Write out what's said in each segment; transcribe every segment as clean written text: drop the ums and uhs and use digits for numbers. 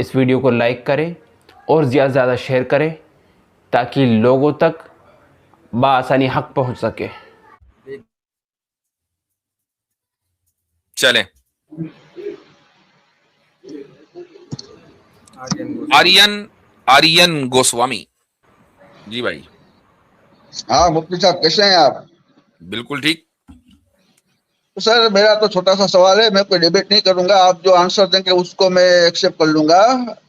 इस वीडियो को लाइक करें और ज़्यादा से ज़्यादा शेयर करें ताकि लोगों तक बआसानी हक पहुंच सके। चलें, आर्यन गोस्वामी जी भाई। हाँ मुफ्ती साहब, कैसे हैं आप? बिल्कुल ठीक। तो सर मेरा तो छोटा सा सवाल है, मैं कोई डिबेट नहीं करूंगा, आप जो आंसर देंगे उसको मैं एक्सेप्ट कर लूंगा।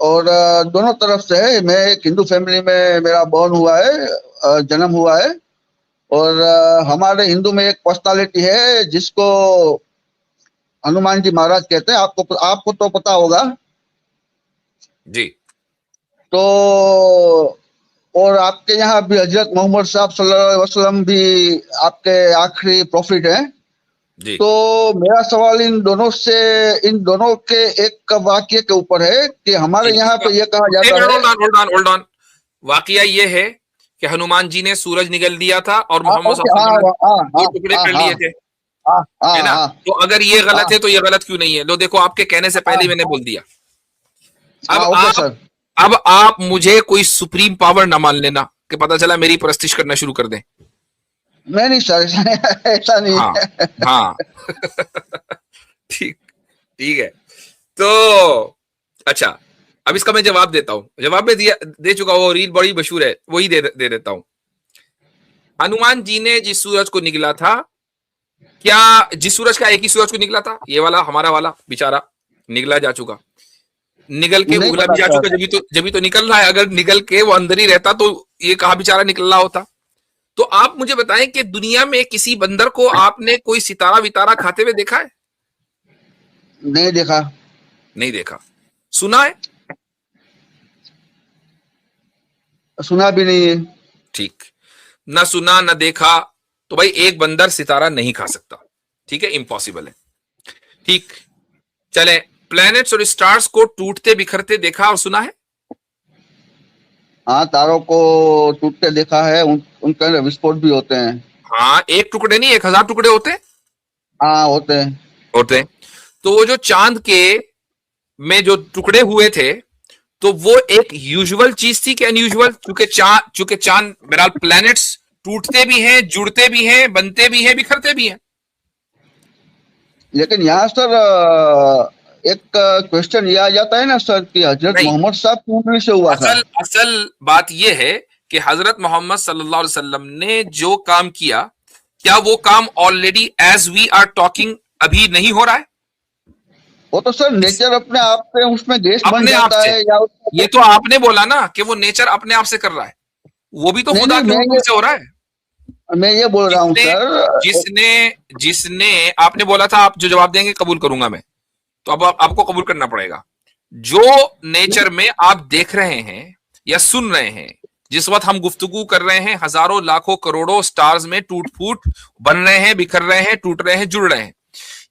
और दोनों तरफ से है। मैं एक हिंदू फैमिली में मेरा बॉर्न हुआ है, जन्म हुआ है। और हमारे हिंदू में एक पर्सनालिटी है जिसको हनुमान जी महाराज कहते हैं, आपको तो पता होगा जी। तो। और आपके यहाँ भी हजरत मोहम्मद साहब सल्लल्लाहु अलैहि वसल्लम भी आपके आखिरी प्रॉफिट हैं जी। तो मेरा सवाल इन दोनों के एक वाक्य के ऊपर है कि हमारे यहाँ पे ये कहा जाता है। Hold on. वाकया ये है कि हनुमान जी ने सूरज निगल दिया था और मोहम्मद ओके, हाँ सल्लल्लाहु अलैहि वसल्लम ने हाँ दो टुकड़े कर हाँ लिए थे, हाँ हाँ है ना? हाँ तो अगर ये गलत हाँ है तो ये गलत क्यों नहीं है? लो देखो, आपके कहने से पहले मैंने बोल दिया। हाँ, ओके सर। अब आप मुझे कोई सुप्रीम पावर ना मान लेना कि पता चला मेरी प्रस्तिश करना शुरू कर दें। नहीं सर, ऐसा नहीं हाँ है। हाँ ठीक ठीक है। तो अच्छा, अब इसका मैं जवाब देता हूं। जवाब में दे चुका, वो रील बड़ी मशहूर है, वही दे देता हूं। हनुमान जी ने जिस सूरज को निकला था, क्या जिस सूरज का एक ही सूरज को निकला था? ये वाला हमारा वाला बेचारा निकला जा चुका, निकल के नहीं उगला पता भी जा सर। चुका, जब भी तो निकल रहा है। अगर निकल के वो अंदर ही रहता तो ये कहा बेचारा निकल रहा होता। तो आप मुझे बताएं कि दुनिया में किसी बंदर को आपने कोई सितारा वितारा खाते हुए देखा है? नहीं देखा। नहीं देखा। सुना है? सुना भी नहीं है। ठीक, ना सुना ना देखा तो भाई एक बंदर सितारा नहीं खा सकता, ठीक है? इम्पॉसिबल है। ठीक, चले, प्लैनेट्स और स्टार्स को टूटते बिखरते देखा और सुना है? हाँ, तारों को टूटते देखा है, उनके अंदर विस्फोट भी होते हैं। हाँ, एक टुकड़े नहीं, 1000 टुकड़े होते हाँ, होते हैं। होते तो वो जो चांद के में जो टुकड़े हुए थे, तो वो एक यूजुअल चीज थी कि अनयूजुअल? चूंकि चांद बहरहाल प्लैनेट्स टूटते भी हैं, जुड़ते भी हैं, बनते भी हैं, बिखरते भी हैं। लेकिन यहाँ सर एक क्वेश्चन ये आ जाता है ना सर कि हजरत नहीं, मोहम्मद साहब की उम्र से हुआ था। असल बात यह है कि हजरत मोहम्मद सल्लल्लाहु अलैहि वसल्लम ने जो काम किया, क्या वो काम already as we are talking अभी नहीं हो रहा है? वो तो सर नेचर अपने आप पे उसमें गैस बन अपने आप जाता से। है या ये तो आपने बोला ना कि वो नेचर अपने आप से कर रहा है, वो भी तो नहीं खुदा नहीं, के हुक्म से हो रहा है। मैं ये बोल रहा हूँ जिसने सर। जिसने जिसने आपने बोला था, आप जो जवाब देंगे कबूल करूंगा मैं, तो अब आपको कबूल करना पड़ेगा। जो नेचर में आप देख रहे हैं या सुन रहे हैं, जिस वक्त हम गुफ्तगू कर रहे हैं, हजारों लाखों करोड़ों स्टार्स में टूट फूट बन रहे हैं, बिखर रहे हैं, टूट रहे हैं, जुड़ रहे हैं।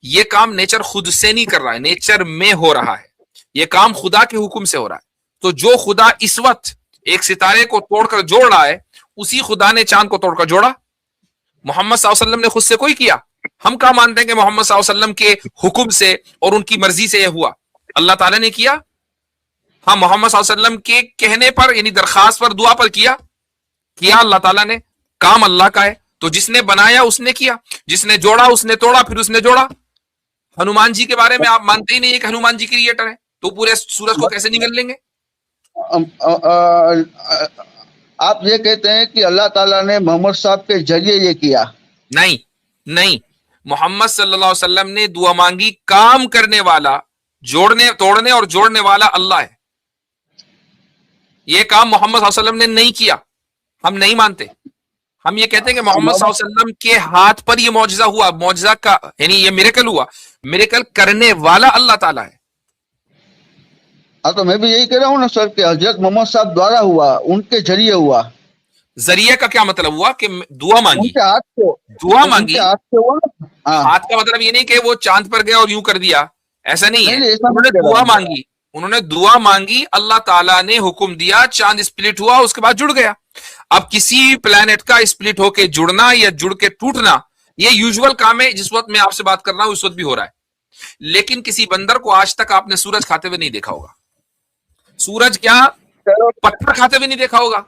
ये काम नेचर खुद से नहीं कर रहा है, नेचर में हो रहा है। ये काम खुदा के हुक्म से हो रहा है। तो जो खुदा इस वक्त एक सितारे को तोड़कर जोड़ रहा है, उसी खुदा ने चांद को तोड़कर जोड़ा। मोहम्मद सल्लल्लाहु अलैहि वसल्लम ने खुद से कोई किया? हम क्या मानते हैं कि मोहम्मद सल्लल्लाहु अलैहि वसल्लम के हुक्म से और उनकी मर्जी से यह हुआ? अल्लाह ताला ने किया। हाँ, मोहम्मद सल्लल्लाहु अलैहि वसल्लम के कहने पर, यानी दरखास्त पर, दुआ पर किया अल्लाह ताला ने। काम अल्लाह का है, तो जिसने बनाया उसने किया, जिसने जोड़ा उसने तोड़ा, फिर उसने जोड़ा। हनुमान जी के बारे में आप मानते ही नहीं है कि हनुमान जी क्रिएटर है, तो पूरे सूरज को कैसे निगल लेंगे? आप ये कहते हैं कि अल्लाह ताला ने मोहम्मद साहब के जरिए ये किया? नहीं नहीं, मोहम्मद सल्लल्लाहु अलैहि वसल्लम ने दुआ मांगी, काम करने वाला, जोड़ने तोड़ने और जोड़ने वाला अल्लाह है। यह काम मोहम्मद सल्लल्लाहु अलैहि वसल्लम ने नहीं किया, हम नहीं मानते। हम ये कहते हैं कि मोहम्मद सल्लल्लाहु अलैहि वसल्लम के हाथ पर यह मौजज़ा हुआ, मौजज़ा का यानी ये मिरेकल हुआ। मिरेकल करने वाला अल्लाह ताला है। हाँ, तो मैं भी यही कह रहा हूँ ना सर कि हजरत मोहम्मद साहब द्वारा हुआ, उनके जरिए हुआ। जरिए का क्या मतलब हुआ? कि दुआ मांगी, उनके हाथ से, दुआ मांगी। उनके हाथ से हुआ ना। हाँ, हाथ का मतलब ये नहीं कि वो चांद पर गया और यूं कर दिया, ऐसा नहीं है। नहीं, ऐसा उन्होंने नहीं कह रहा दुआ हूँ। मांगी, उन्होंने दुआ मांगी, अल्लाह ताला ने हुक्म दिया, चांद स्प्लिट हुआ, उसके बाद जुड़ गया। अब किसी प्लेनेट का स्प्लिट होके जुड़ना या जुड़ के टूटना, ये यूजुअल काम है। जिस वक्त मैं आपसे बात कर रहा हूं उस वक्त भी हो रहा है। लेकिन किसी बंदर को आज तक आपने सूरज खाते हुए नहीं देखा होगा। सूरज क्या चलो पत्थर खाते भी नहीं देखा होगा।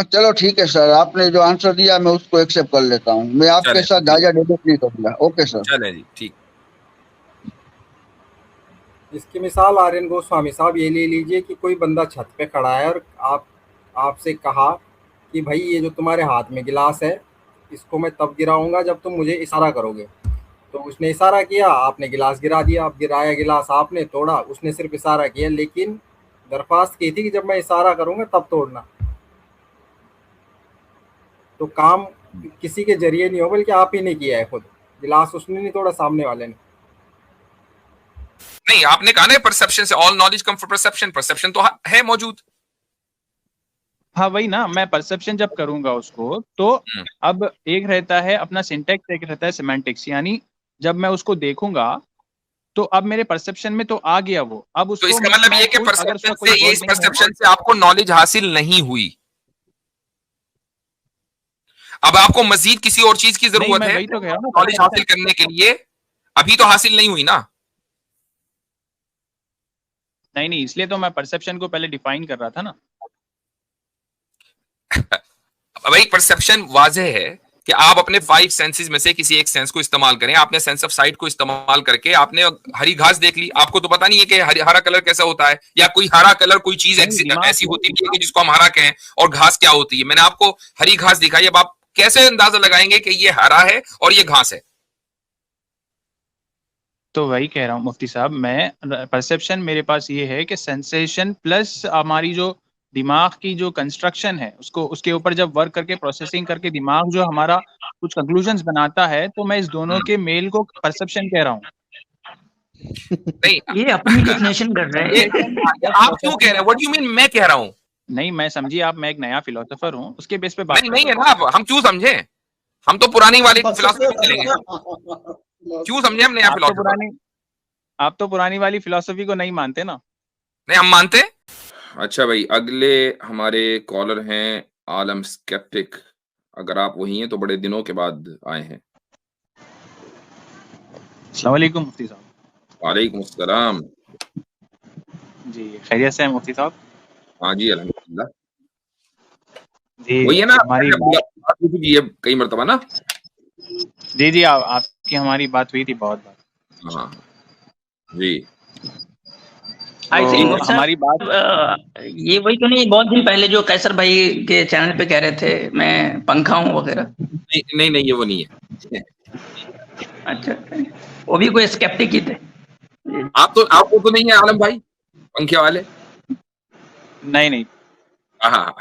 चलो ठीक है सर, आपने जो आंसर दिया मैं उसको एक्सेप्ट कर लेता हूँ। मैं आपके चले साथ ज्यादा डिबेट नहीं करूंगा। Okay sir. चले जी, ठीक। इसकी मिसाल आर्यन गोस्वामी साहब ये ले लीजिए कि कोई बंदा छत पे खड़ा है और आपसे कहा कि भाई ये जो तुम्हारे हाथ में गिलास है इसको मैं तब गिराऊंगा जब तुम मुझे इशारा करोगे। तो उसने इशारा किया, आपने गिलास गिरा दिया। अब गिराया गिलास आपने, तोड़ा, उसने सिर्फ इशारा किया, लेकिन दरख्वास्त की थी कि जब मैं इशारा करूंगा तब तोड़ना। तो काम किसी के जरिए नहीं हो बल्कि आप ही ने किया है खुद। गिलास उसने नहीं तोड़ा, सामने वाले ने। नहीं, आपने कहा ना परसेप्शन से, all knowledge come from perception. Perception तो है मौजूद। हाँ वही ना, मैं परसेप्शन जब करूंगा उसको तो अब एक रहता है अपना सिंटेक्स, एक रहता है सिमेंटिक्स। यानी जब मैं उसको देखूंगा तो अब मेरे परसेप्शन में तो आ गया वो। अब तो उसको इसका मतलब ये कि अगर उसका परसेप्शन कोई से, इस wording परसेप्शन से आपको नॉलेज हासिल नहीं हुई। अब आपको मजीद किसी और चीज की नहीं, जरूरत मैं है वही तो कह रहा हूँ नॉलेज हासिल करने के लिए। अभी तो हासिल नहीं हुई ना। नहीं, इसलिए तो मैं परसेप्शन को पहले डिफाइन कर रहा था ना। भाई परसेप्शन वाजह है कि आप अपने 5 सेंसेस में से किसी एक सेंस को इस्तेमाल करें। आपने सेंस ऑफ साइट को इस्तेमाल करके आपने हरी घास देख ली। आपको तो पता नहीं है कि हरा कलर कैसा होता है, या कोई हरा कलर कोई चीज ऐसी होती है कि जिसको हम हरा कहें, और घास क्या होती है। मैंने आपको हरी घास दिखाई। अब आप कैसे अंदाजा लगाएंगे कि ये हरा है और ये घास है? तो वही कह रहा हूँ मुफ्ती साहब, मैं परसेप्शन मेरे पास ये है कि सेंसेशन प्लस हमारी जो दिमाग की जो कंस्ट्रक्शन है उसको, उसके ऊपर जब वर्क करके प्रोसेसिंग करके दिमाग जो हमारा कुछ कंक्लूजन्स बनाता है, तो मैं इस दोनों के मेल को परसेप्शन कह रहा हूँ। नहीं, ये अपनी डेफिनेशन कर रहे हैं। आप क्यों कह रहे हैं? व्हाट डू यू मीन मैं कह रहा हूं? नहीं, मैं समझिए आप, मैं एक नया फिलोसोफर हूँ, उसके बेस पे बात नहीं है ना। आप हम क्यों समझे? हम तो पुरानी वाली फिलॉसफी चलेंगे। क्यों समझे हम नया फिलॉसफी? आप तो पुरानी वाली फिलॉसफी को नहीं मानते ना। नहीं, हम मानते। अच्छा भाई, अगले हमारे कॉलर हैं आलम स्केप्टिक। अगर आप वही हैं तो बड़े दिनों के बाद आए हैं। अस्सलाम वालेकुम मुफ्ती साहब। वालेकुम अस्सलाम। जी खैरियत से हैं मुफ्ती साहब? हाँ जी अल्हम्दुलिल्लाह। जी वही है ना, हमारी बात हुई थी ये कई मर्तबा ना। जी आपकी हमारी बात हुई थी बहुत बार। हाँ जी। तो हमारी बात ये वही तो नहीं, बहुत दिन पहले जो कैसर भाई के चैनल पे कह रहे थे मैं पंखा हूँ वगैरह? नहीं ये वो नहीं है। अच्छा, वो भी कोई स्केप्टिक ही थे। आपको तो नहीं है आलम भाई पंखे वाले? नहीं हाँ आप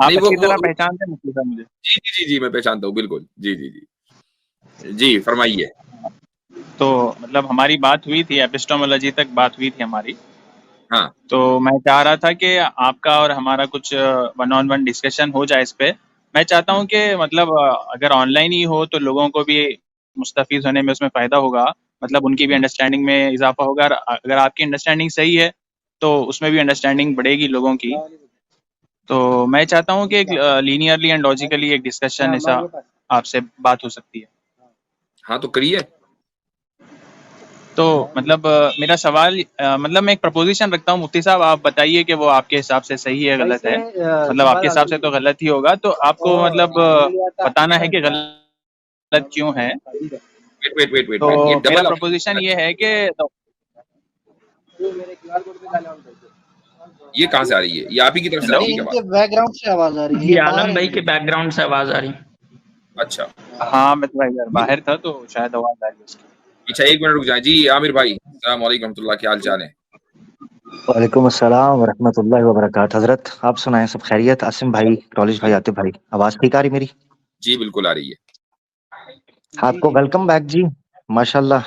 नहीं, अच्छी तरह पहचानते हैं मुफ्ती साहब मुझे। जी मैं पहचानता हूँ बिल्कुल। जी फरमाइए। तो मतलब हमारी बात हुई थी, एपिस्टेमोलॉजी तक बात हुई थी हमारी। हाँ। तो मैं चाह रहा था कि आपका और हमारा कुछ 1-on-1 डिस्कशन हो जाए इस पे। मैं चाहता हूँ कि मतलब अगर ऑनलाइन ही हो तो लोगों को भी मुस्तफीज होने में उसमें फ़ायदा होगा, मतलब उनकी भी अंडरस्टैंडिंग में इजाफा होगा। अगर आपकी अंडरस्टैंडिंग सही है तो उसमें भी अंडरस्टैंडिंग बढ़ेगी लोगों की। तो मैं चाहता हूँ कि एक लीनियरली एंड लॉजिकली एक डिस्कशन ऐसा आपसे बात हो सकती है। हाँ तो करिए। तो मतलब मेरा सवाल मतलब मैं एक प्रपोजिशन रखता हूँ मुफ्ती साहब, आप बताइए कि वो आपके हिसाब से सही है गलत है। मतलब आपके हिसाब से तो गलत ही होगा, तो आपको मतलब बताना है कि गलत क्यों है। वेट तो ये मेरा डबल प्रपोजिशन ये है कि ये कहाँ से आ रही है? ये आप ही की तरफ से आ रही है क्या? बैकग्राउंड से आवाज आ रही है। ये आलम भाई के बैकग्राउंड से आवाज आ रही। अच्छा हाँ मैं तो भाई यार बाहर था तो शायद आवाज आ रही है उसकी। अच्छा, 1 मिनट रुक जाए। जी आमिर भाई, अस्सलाम वालेकुम रहमतुल्लाह, क्या हाल चाल है? वालेकुम अस्सलाम व रहमतुल्लाहि व बरकातहू। हजरत आप सुनाएं, सब खैरियत? आसिम भाई, कॉलेज भाई, आतिफ भाई, आवाज ठीक आ रही मेरी? जी बिल्कुल आ रही है। आपको वेलकम बैक जी, माशाल्लाह।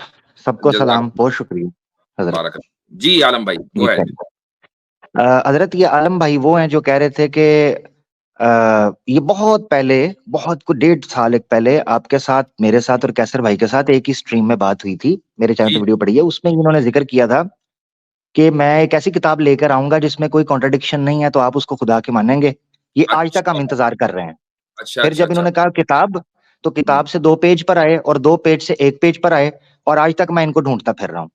सबको सलाम, बहुत शुक्रिया हजरत। बारक। जी आलम भाई गो अहेड। हजरत ये आलम भाई वो हैं जो कह रहे थे कि ये बहुत पहले, बहुत को 1.5 साल पहले आपके साथ, मेरे साथ और कैसर भाई के साथ एक ही स्ट्रीम में बात हुई थी। मेरे चैनल पे वीडियो पड़ी है, उसमें इन्होंने जिक्र किया था कि मैं एक ऐसी किताब लेकर आऊंगा जिसमें कोई कॉन्ट्रडिक्शन नहीं है, तो आप उसको खुदा के मानेंगे। ये आज तक हम इंतजार कर रहे हैं। फिर जब इन्होंने कहा किताब, तो किताब से 2 पेज पर आए और 2 पेज से 1 पेज पर आए, और आज तक मैं इनको ढूंढता फिर रहा हूँ।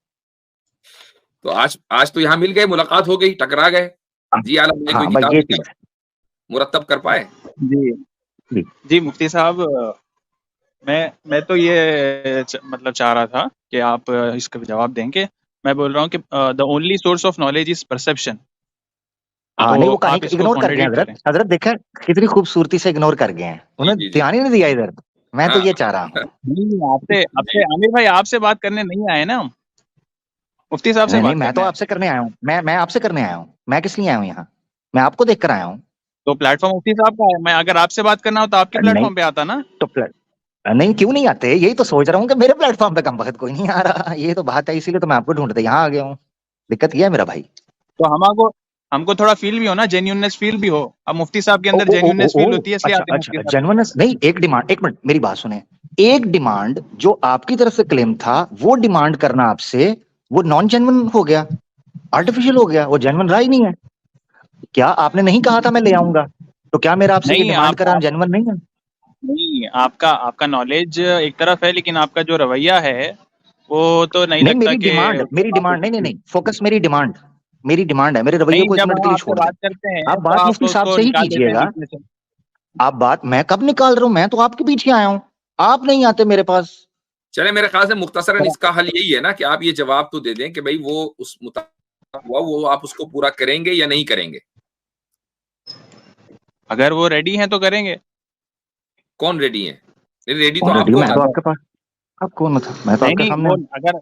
तो आज तो यहाँ मिल गए, मुलाकात हो गई, टकरा गए। जी आलम भाई, कोई हाँ भाई किताब ये वगैरह चीज मुरत्तब कर पाए? जी जी। जी मुफ्ती साहब, मैं तो ये मतलब चाह रहा था कि आप इसका जवाब देंगे। मैं बोल रहा हूँ कि the only source of knowledge is perception. हाँ तो नहीं, वो कहीं आप इसको इग्नोर कर गए कॉन्ट्रडिक्ट हजरत। करें। हजरत देखा कितनी खूबसूरती से इग्नोर कर गए हैं, जी उन्हें जी जी। ध्यान ही नहीं दिया इधर। मैं तो हाँ ये चाह रहा हूँ। नहीं, आपसे आपसे जी। आमिर भाई आपसे बात करने नहीं आए ना हम, मुफ्ती साहब से नहीं नहीं, बात मैं तो करने आए। आपसे करने आया हूँ। मैं आपसे करने आया हूँ। मैं किस लिए आया हूँ यहाँ? मैं आपको देख कर आया हूँ। तो प्लेटफॉर्म मुफ्ती साहब का है। मैं अगर आपसे बात करना हो तो आपके नहीं प्लेटफॉर्म पे आता ना। तो नहीं, क्यों नहीं आते? यही तो सोच रहा हूँ कि मेरे प्लेटफॉर्म पे कम वक्त कोई नहीं आ रहा। ये तो बात है, इसीलिए तो मैं आपको ढूंढते यहाँ आ गया हूँ। दिक्कत ये है मेरा भाई। तो हमको थोड़ा फील भी हो ना, जेन्युइननेस फील भी हो। अब मुफ्ती साहब के ओ अंदर ओ ओ ओ जेन्युइननेस फील ओ होती है, इसलिए अच्छा आते हैं मुफ्ती अच्छा, साहब। जेन्युइननेस नहीं। एक डिमांड, एक मिनट मेरी बात सुने। एक डिमांड जो आपकी तरफ से क्लेम था, वो डिमांड करना आपसे, वो नॉन जेन्युइन हो गया, आर्टिफिशियल हो गया, वो जेन्युइन रहा ही नहीं है। क्या आपने नहीं कहा था मैं ले आऊंगा? तो क्या मेरा आपसे ये नहीं, डिमांड आप करना जेन्युइन नहीं है? नहीं, आपका नॉलेज एक तरफ है, लेकिन आपका जो रवैया है वो तो नहीं नहीं, लगता कि मेरी बात हो डिमांड नहीं नहीं सकती है। नहीं, फोकस मेरी डिमांड है। मेरे रवैये नहीं, को एक जब मिनट हम के लिए आपसे छोड़ दें। बात करते आप हैं तो बात आप मुफ्ती साहब उसको से ही निकाल देते हैं कीजिएगा। बीच में से। आप बात, मैं कब निकाल रहा हूं? मैं तो आपके पीछे आया हूं, आप नहीं आते मेरे पास। चले, मेरे ख्याल से मुख्तसरन इसका हल यही है ना कि आप ये जवाब तो दे दें कि भाई वो उस मुताबिक हुआ, वो आप उसको पूरा करेंगे या नहीं करेंगे? अगर वो रेडी हैं तो करेंगे। कौन रेडी है? रेडी तो ऑलरेडी आप हो मैं ना। तो आपके पास, आप कौन था? मैं तो नहीं आपके नहीं, सामने वो हूं। अगर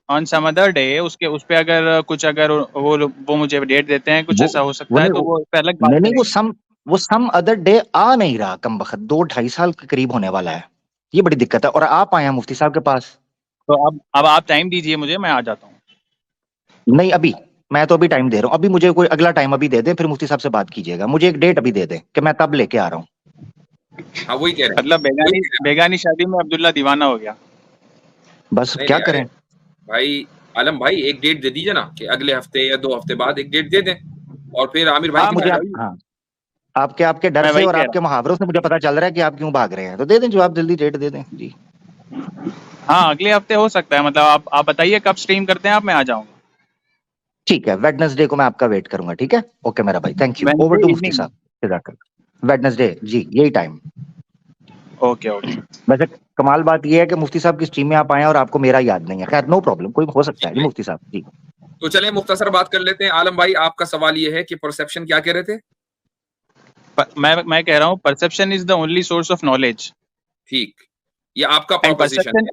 ऑन सम अदर डे उसके उस पे अगर कुछ, अगर वो मुझे डेट देते हैं, कुछ वो ऐसा हो वो सकता है, नहीं तो वो उस पे अलग बात नहीं नहीं, करेंगे। वो सम अदर डे आ नहीं रहा। कम वक्त 2-2.5 साल के करीब होने वाला है। ये बड़ी दिक्कत है। और आप आए हैं मुफ्ती साहब के पास। तो अब आप टाइम दीजिए मुझे, मैं आ जाता हूँ। नहीं अभी, मैं तो अभी टाइम दे रहा हूँ। अभी मुझे कोई अगला टाइम अभी दे दे, फिर मुफ्ती साहब से बात कीजिएगा। मुझे एक डेट अभी दे दे कि मैं तब लेके आ रहा हूँ। हाँ वही कह रहे हैं, मतलब वही कह रहे हैं। बेगानी शादी में अब्दुल्ला दीवाना हो गया। बस नहीं क्या नहीं, अरे करें? भाई आलम भाई, एक डेट दे दीजिए ना कि अगले हफ्ते या 2 हफ्ते बाद एक डेट दे दें, और फिर आमिर भाई हाँ, की मुझे मैं आप, जिम्मेदारी। हाँ, आपके आपके डर मैं से वही और कह आपके मुहावरों से मुझे पता चल रहा है कि आप क्यों भाग रहे हैं। तो दे दें जवाब, जल्दी डेट दे दें जी। रहा। हाँ, अगले हफ्ते हो सकता है। मतलब आप बताइए कब स्ट्रीम करते हैं आप, मैं आ जाऊंगा। ठीक है, वेडनेसडे को मैं आपका वेट करूंगा। ठीक है, ओके मेरा भाई, thank you. Over Wednesday to मुफ्ती इवनिंग। साहब। जज़ाकल्लाह। वेडनेसडे जी, यही टाइम। Okay okay. वैसे कमाल बात यह है कि मुफ्ती साहब की स्ट्रीम में आप आए हैं और आपको मेरा याद नहीं है। खैर नो प्रॉब्लम, कोई हो सकता है जी मुफ्ती साहब जी। तो चले मुख्तसर बात कर लेते हैं। आलम भाई, आपका सवाल ये है कि परसेप्शन क्या कह रहे थे? मैं कह रहा हूँ perception is the only source of knowledge. ठीक, ये आपका एंड प्रोपोजिशन परसेप्शन,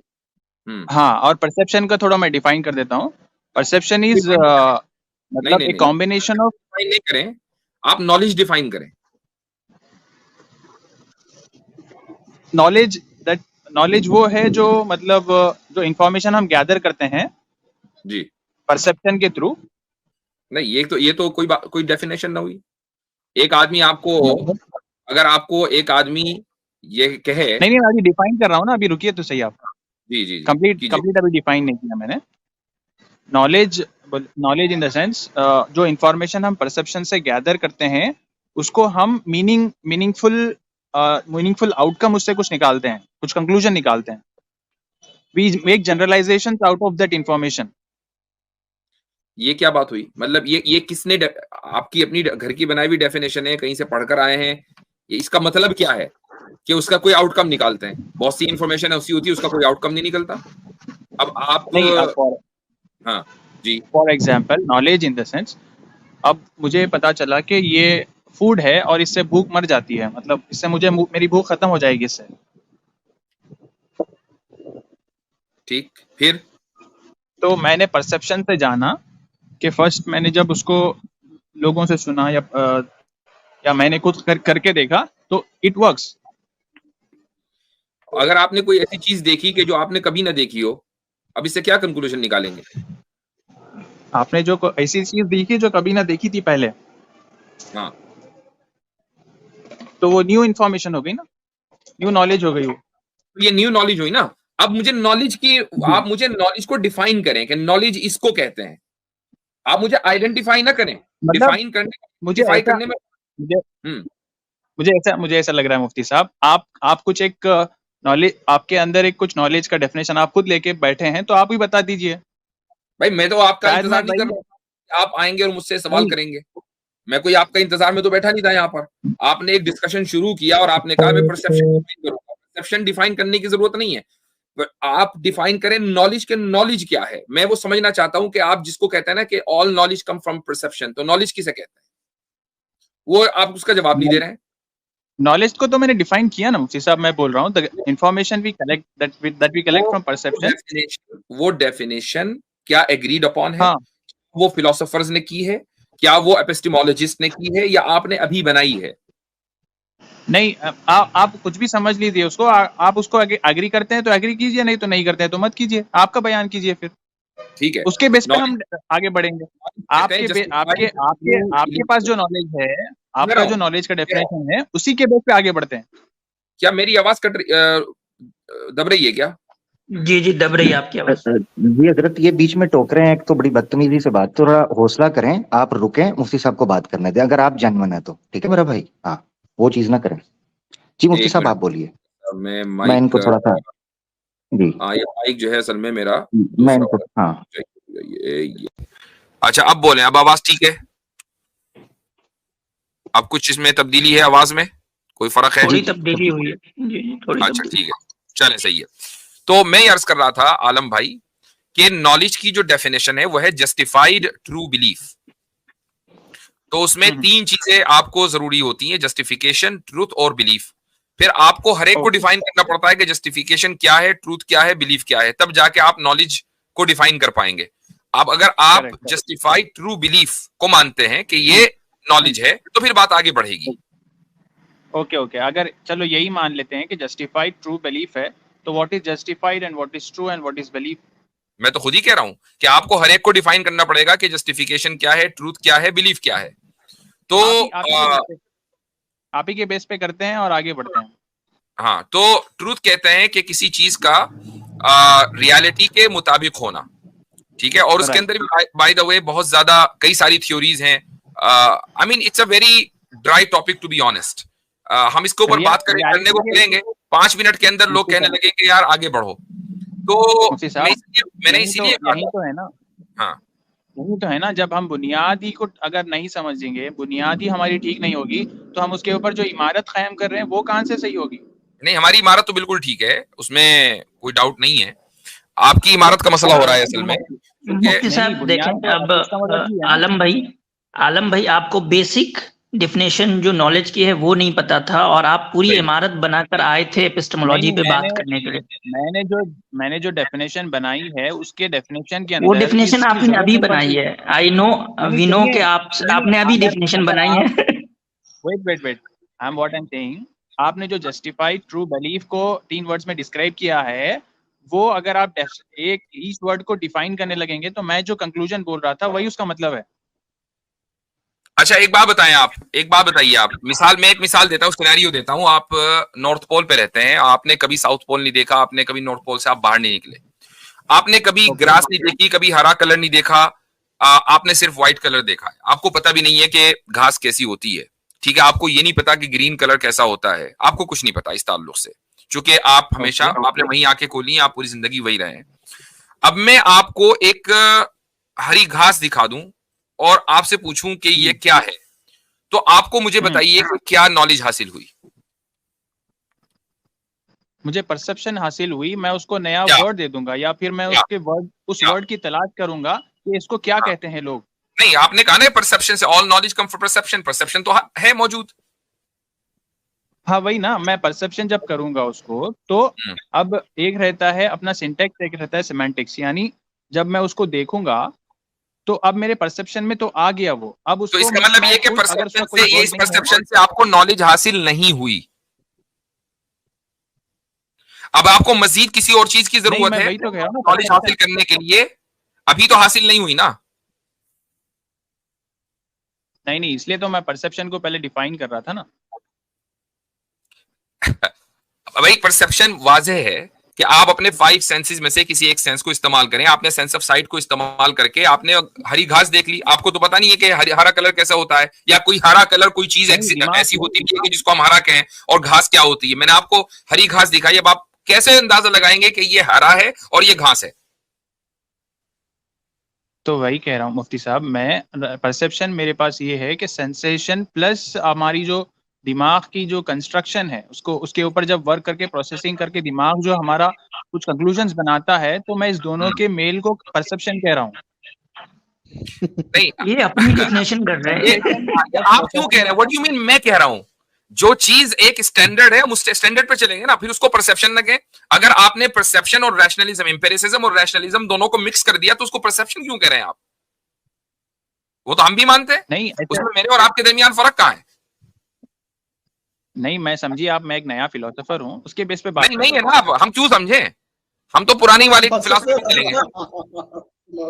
है। हाँ, और परसेप्शन का थोड़ा मैं डिफाइन कर देता हूँ। परसेप्शन इज डिफाइन करें। नहीं मतलब नहीं ए नहीं, कॉम्बिनेशन ऑफ डिफाइन नहीं करें, आप नॉलेज डिफाइन करें। नॉलेज। दैट नॉलेज वो है जो मतलब जो इंफॉर्मेशन हम गैदर करते हैं जी। परसेप्शन के थ्रू। नहीं, ये तो कोई डेफिनेशन ना हुई। एक आदमी आपको, अगर आपको एक आदमी ये कहे। नहीं नहीं, मैं अभी डिफाइन कर रहा हूँ ना, अभी रुकिए तो सही आप। जी जी जी, कंप्लीट कीजिए। कंप्लीट अभी डिफाइन नहीं किया मैंने। Knowledge, knowledge in the sense जो इंफॉर्मेशन हम परसेप्शन से गैदर करते हैं उसको हम मीनिंगफुल आउटकम उससे कुछ निकालते हैं, कुछ कंक्लूजन निकालते हैं। We make generalization out of that information. ये क्या बात हुई? मतलब ये किसने आपकी अपनी घर की बनाई हुई डेफिनेशन है, कहीं से पढ़कर आए हैं? ये इसका मतलब क्या है कि उसका कोई आउटकम निकालते हैं? बहुत सी इंफॉर्मेशन ऐसी होती है उसका कोई आउटकम नहीं निकलता। अब आप, नहीं, हाँ जी, for example knowledge in the sense, अब मुझे पता चला कि ये फूड है और इससे भूख मर जाती है, मतलब इससे मुझे मेरी भूख खत्म हो जाएगी इससे। ठीक, फिर तो मैंने परसेप्शन से जाना कि फर्स्ट मैंने जब उसको लोगों से सुना या मैंने खुद करके देखा तो इट वर्क्स। अगर आपने कोई ऐसी चीज देखी कि जो आपने कभी ना देखी हो, अब इससे क्या कंक्लूजन निकालेंगे? आपने जो ऐसी चीज देखी जो कभी ना देखी थी पहले, हाँ, तो वो न्यू इन्फॉर्मेशन हो गई ना, न्यू नॉलेज हो गई वो। तो ये न्यू नॉलेज हुई ना। अब मुझे नॉलेज की, आप मुझे नॉलेज को डिफाइन करें कि नॉलेज इसको कहते हैं। आप मुझे आइडेंटिफाई ना करें, मतलब डिफाइन करने, मुझे आइडेंटिफाई ऐसा करने में। मुझे हम्म मुझे ऐसा लग रहा है मुफ्ती साहब, आप कुछ एक नॉलेज, आपके अंदर एक कुछ नॉलेज का डेफिनेशन आप खुद लेके बैठे हैं, तो आप ही बता दीजिए। भाई मैं तो आपका शायद इंतजार मैं नहीं कर वही रहा, आप आएंगे और मुझसे सवाल नहीं करेंगे। मैं कोई आपका इंतजार में तो बैठा नहीं था यहाँ पर। आपने एक डिस्कशन शुरू किया और आपने कहा मैं परसेप्शन डिफाइन करूंगा। परसेप्शन डिफाइन करने की जरूरत नहीं है, आप डिफाइन करें नॉलेज के नॉलेज क्या है। मैं वो समझना चाहता हूं कि आप जिसको कहते हैं ना कि all knowledge come from perception, तो नॉलेज किसे कहते हैं, वो आप उसका जवाब नहीं दे रहे हैं। नॉलेज को तो मैंने डिफाइन किया ना मुफ्ती साहब, मैं बोल रहा हूँ the information we collect that we collect from perception. वो डेफिनेशन क्या एग्रीड अपॉन है? हाँ वो फिलोसोफर्स ने की है? क्या वो एपिस्टेमोलॉजिस्ट ने की है, या आपने अभी बनाई है? नहीं, आप कुछ भी समझ लीजिए उसको, आप उसको एग्री करते हैं तो एग्री कीजिए, नहीं तो नहीं करते हैं तो मत कीजिए, आपका बयान कीजिए फिर, ठीक है, उसके बेस पे हम Knowledge आगे बढ़ेंगे। कहते हैं आपके justified आपके आपके through आपके पास जो नॉलेज है, आपका मेरा जो नॉलेज का डेफिनेशन है, उसी के बेस पे आगे बढ़ते हैं। क्या मेरी आवाज दब रही है क्या? जी जी, दब रही है आपकी आवाज। जी हजरत, ये बीच में टोक रहे हैं, एक तो बड़ी बदतमीजी से बात, थोड़ा हौसला करें, आप रुकें, मुफ्ती साहब को बात करने दें, अगर आप जेन्युइन है तो ठीक है मेरा भाई। हाँ, वो चीज ना करें। जी मुफ्ती एक साहब मिनट, आप बोलिए, मैं मैं माइक इनको थोड़ा सा जी, ये माइक जो है असल में मेरा मैं दूसरा इनको वाला। हाँ ये अच्छा, अब बोलें, अब आवाज ठीक है? अब कुछ इसमें तब्दीली है आवाज में, कोई फर्क है? थोड़ी तब्दीली हुई है जी जी, थोड़ी अच्छा तब्दीली। ठीक है, चले सही है। तो मैं ये अर्ज कर रहा था आलम भाई कि नॉलेज की जो डेफिनेशन है वो है जस्टिफाइड ट्रू बिलीफ। तो उसमें तीन चीजें आपको जरूरी होती हैं, जस्टिफिकेशन, ट्रूथ और बिलीफ। फिर आपको हर एक को डिफाइन करना पड़ता है कि जस्टिफिकेशन क्या है, ट्रूथ क्या है, बिलीफ क्या है, तब जाके आप नॉलेज को डिफाइन कर पाएंगे। अब अगर आप Correct. जस्टिफाइड ट्रू बिलीफ को मानते हैं कि ये नॉलेज है, तो फिर बात आगे बढ़ेगी। ओके ओके, अगर चलो यही मान लेते हैं कि जस्टिफाइड ट्रू बिलीफ है, तो what is justified and what is true and what is belief? मैं तो खुद ही कह रहा हूं कि आपको हर एक को डिफाइन करना पड़ेगा कि जस्टिफिकेशन क्या है, ट्रूथ क्या है, बिलीफ क्या है। तो आप ही के बेस पे करते हैं और आगे बढ़ते हैं। हाँ, तो ट्रूथ कहते हैं कि किसी चीज का रियलिटी के मुताबिक होना, ठीक है। और उसके अंदर भी बाय द वे बहुत ज्यादा कई सारी थ्योरीज हैं। I mean it's a very dry topic to be honest. हम इसके ऊपर बात करने को मिलेंगे 5 मिनट के अंदर लोग कहने लगे कि यार आगे बढ़ो। तो मैंने इसीलिए यही तो है ना, हाँ यही तो है ना, जब हम बुनियादी को अगर नहीं समझेंगे, बुनियादी हमारी ठीक नहीं होगी, तो हम उसके ऊपर जो इमारत कायम कर रहे हैं वो कहाँ से सही होगी? नहीं, हमारी इमारत तो बिल्कुल ठीक है, उसमें कोई डाउट नहीं है। आपकी इमारत का मसला हो रहा है असल में। मुफ्ती साहब देखें, अब आलम भाई आपको बेसिक डेफिनेशन जो नॉलेज की है वो नहीं पता था, और आप पूरी इमारत बनाकर आए थे एपिस्टेमोलॉजी पे बात करने के लिए। मैंने जो डेफिनेशन बनाई है, उसके डेफिनेशन के वो अंदर डेफिनेशन आपने अभी बनाई है। आई नो, वी नो कि आपने अभी डेफिनेशन बनाई है। Wait I am what I am saying, आपने जो जस्टिफाइड ट्रू बिलीफ को 3 वर्ड्स में डिस्क्राइब किया है, वो अगर आप एक ईच वर्ड को डिफाइन करने लगेंगे, तो मैं जो कंक्लूजन बोल रहा था वही उसका मतलब है। अच्छा एक बात बताएं, आप एक बात बताइए, आप मिसाल, मैं एक मिसाल देता हूँ, सिनेरियो देता हूँ। आप नॉर्थ पोल पे रहते हैं, आपने कभी साउथ पोल नहीं देखा, आपने कभी नॉर्थ पोल से आप बाहर नहीं निकले, आपने कभी ग्रास नहीं देखी, कभी हरा कलर नहीं देखा, आपने सिर्फ व्हाइट कलर देखा है। आपको पता भी नहीं है कि घास कैसी होती है, ठीक है। आपको ये नहीं पता कि ग्रीन कलर कैसा होता है, आपको कुछ नहीं पता इस ताल्लुक से, चूंकि आप हमेशा आपने वही आंखें खोली, आप पूरी जिंदगी वही रहे। अब मैं आपको एक हरी घास दिखा दूं और आपसे पूछूं कि ये क्या है, तो आपको मुझे बताइए कि क्या नॉलेज हासिल हुई? मुझे परसेप्शन हासिल हुई, मैं उसको नया वर्ड दे दूंगा, या फिर मैं उस वर्ड की तलाश करूंगा कि इसको क्या कहते हैं लोग। नहीं, आपने कहा ना परसेप्शन से, all knowledge come from perception, perception तो है मौजूद। हाँ वही ना, मैं परसेप्शन जब करूंगा उसको, तो अब एक रहता है अपना सिंटैक्स, एक रहता है सिमेंटिक्स, यानी जब मैं उसको देखूंगा तो अब मेरे परसेप्शन में तो आ गया वो, अब उसको तो इसका मतलब ये कि परसेप्शन से, इस परसेप्शन से आपको नॉलेज हासिल नहीं हुई। अब आपको मजीद किसी और चीज की जरूरत है तो नॉलेज हासिल करने के लिए, अभी तो हासिल नहीं हुई ना। नहीं, इसलिए तो मैं परसेप्शन को पहले डिफाइन कर रहा था ना। भाई परसेप्शन वाज़ेह है कि आप अपने 5 सेंसेस में से किसी एक सेंस को इस्तेमाल करें। आपने सेंस ऑफ साइट को इस्तेमाल करके आपने हरी घास देख ली, आपको तो पता नहीं है कि हरा कलर कैसा होता है, या कोई हरा कलर कोई चीज ऐसी होती है कि जिसको हम हरा कहें, और घास क्या होती है। मैंने आपको हरी घास दिखाई, अब आप कैसे अंदाजा लगाएंगे कि ये हरा है और ये घास है? तो वही कह रहा हूँ मुफ्ती साहब, मैं परसेप्शन मेरे पास ये है कि सेंसेशन प्लस हमारी जो दिमाग की जो कंस्ट्रक्शन है उसको, उसके ऊपर जब वर्क करके प्रोसेसिंग करके दिमाग जो हमारा कुछ कंक्लूजन्स बनाता है, तो मैं इस दोनों के मेल को परसेप्शन कह रहा हूँ। नहीं, ये अपनी डिफिनेशन कर रहे ये हैं। आप क्यों कह रहे हैं? What you mean? मैं कह रहा हूं जो चीज एक स्टैंडर्ड है, हम उस स्टैंडर्ड पे चलेंगे ना, फिर उसको परसेप्शन ना कहें। अगर आपने परसेप्शन और रैशनलिज्म, एम्पिरिसिज्म और रैशनलिज्म दोनों को मिक्स कर दिया, तो उसको परसेप्शन क्यों कह रहे हैं आप? वो तो हम भी मानते हैं। नहीं ऐसा उसमें मेरे और आपके दरमियान फर्क कहां है? नहीं, मैं समझिए आप, मैं एक नया फिलोसोफर हूँ, उसके बेस पे बात नहीं कर नहीं रहा है हूँ। ना, आप हम क्यों समझे? हम तो पुरानी वाली फिलॉसफी में चलेंगे।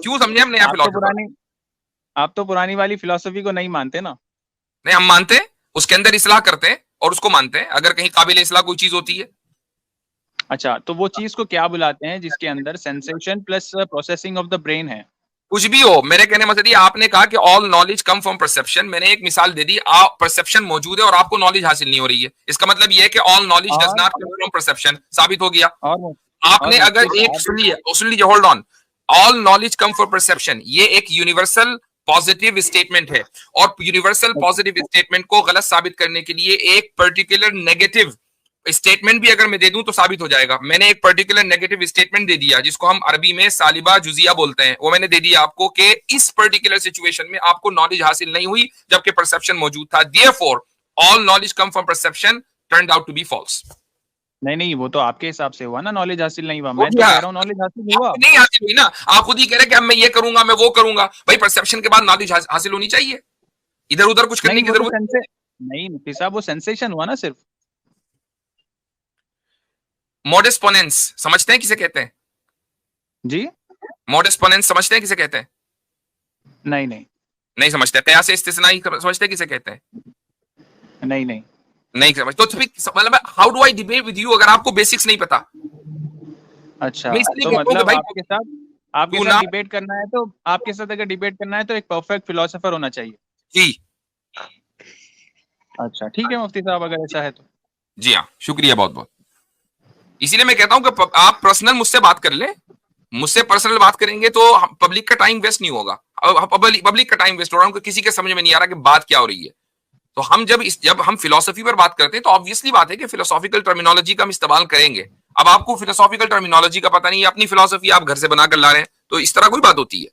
क्यों समझे हम नया आप तो फिलॉसफर? पुरानी आप तो पुरानी वाली फिलोसफी को नहीं मानते ना। नहीं, हम मानते हैं, उसके अंदर इस्लाह करते हैं और उसको मानते हैं अगर कहीं काबिल इस्लाह कोई चीज होती है। अच्छा, तो वो चीज को क्या बुलाते हैं जिसके अंदर sensation plus processing of the brain है? कुछ भी हो, मेरे कहने मतलब ये, आपने कहा कि all knowledge come from perception, मैंने एक मिसाल दे दी, आप परसेप्शन मौजूद है और आपको नॉलेज हासिल नहीं हो रही है, इसका मतलब ये है कि ऑल नॉलेज डज और नॉट कम फ्रॉम परसेप्शन, साबित हो गया। और आपने और अगर मुफ्ती एक साहब, सुन लीजिए, hold on, all knowledge come for perception, ये एक यूनिवर्सल पॉजिटिव स्टेटमेंट है, और यूनिवर्सल पॉजिटिव स्टेटमेंट को गलत साबित करने के लिए एक पर्टिकुलर नेगेटिव स्टेटमेंट भी अगर मैं दे दूं तो साबित हो जाएगा। मैंने एक पर्टिकुलर नेगेटिव स्टेटमेंट दे दिया जिसको हम अरबी में सालिबा जुजिया बोलते हैं, वो मैंने दे दिया आपको कि इस पर्टिकुलर सिचुएशन में आपको नॉलेज हासिल नहीं हुई जबकि परसेप्शन मौजूद था, therefore all knowledge come from perception turned out to be false. नहीं, वो तो आपके हिसाब से हुआ ना, नॉलेज हासिल नहीं हुआ। मैं तो कह रहा हूँ नॉलेज हासिल हुआ। नहीं हासिल हुई ना, आप खुद ही कह रहे हैं कि अब मैं ये करूंगा, मैं वो करूंगा। भाई परसेप्शन के बाद नॉलेज हासिल होनी चाहिए, इधर उधर कुछ करने नहीं की वो तो जरूरत नहीं मुफ्ती साहब, वो सेंसेशन हुआ ना सिर्फ। मॉडस पोनेंस समझते हैं किसे कहते हैं? जी मॉडस पोनेंस समझते हैं किसे कहते हैं? नहीं नहीं समझते। कयास इस्तिस्नाई समझते हैं किसे कहते हैं? नहीं नहीं समझ, तो फिर मतलब how do I debate with you अगर आपको बेसिक्स नहीं पता? अच्छा, मैं इसलिए तो कहता हूं कि मतलब भाई आपके तू साथ ना डिबेट करना है तो आपके साथ अगर डिबेट करना है तो एक परफेक्ट फिलोसोफर होना चाहिए। जी अच्छा ठीक है मुफ्ती साहब, अगर ऐसा है तो। जी हाँ, शुक्रिया बहुत बहुत। इसीलिए मैं कहता हूं कि आप पर्सनल मुझसे बात कर लें, मुझसे पर्सनल बात करेंगे तो पब्लिक का टाइम वेस्ट नहीं होगा। पब्लिक का टाइम वेस्ट हो रहा है, किसी के समझ में नहीं आ रहा कि बात क्या हो रही है। तो हम जब हम फिलोसफी पर बात करते हैं तो ऑब्वियसली बात है कि फिलोसॉफिकल टर्मिनोलॉजी का हम इस्तेमाल करेंगे। अब आपको फिलोसॉफिकल टर्मिनोलॉजी का पता नहीं है, अपनी फिलोसफी आप घर से बनाकर ला रहे हैं, तो इस तरह कोई बात होती है?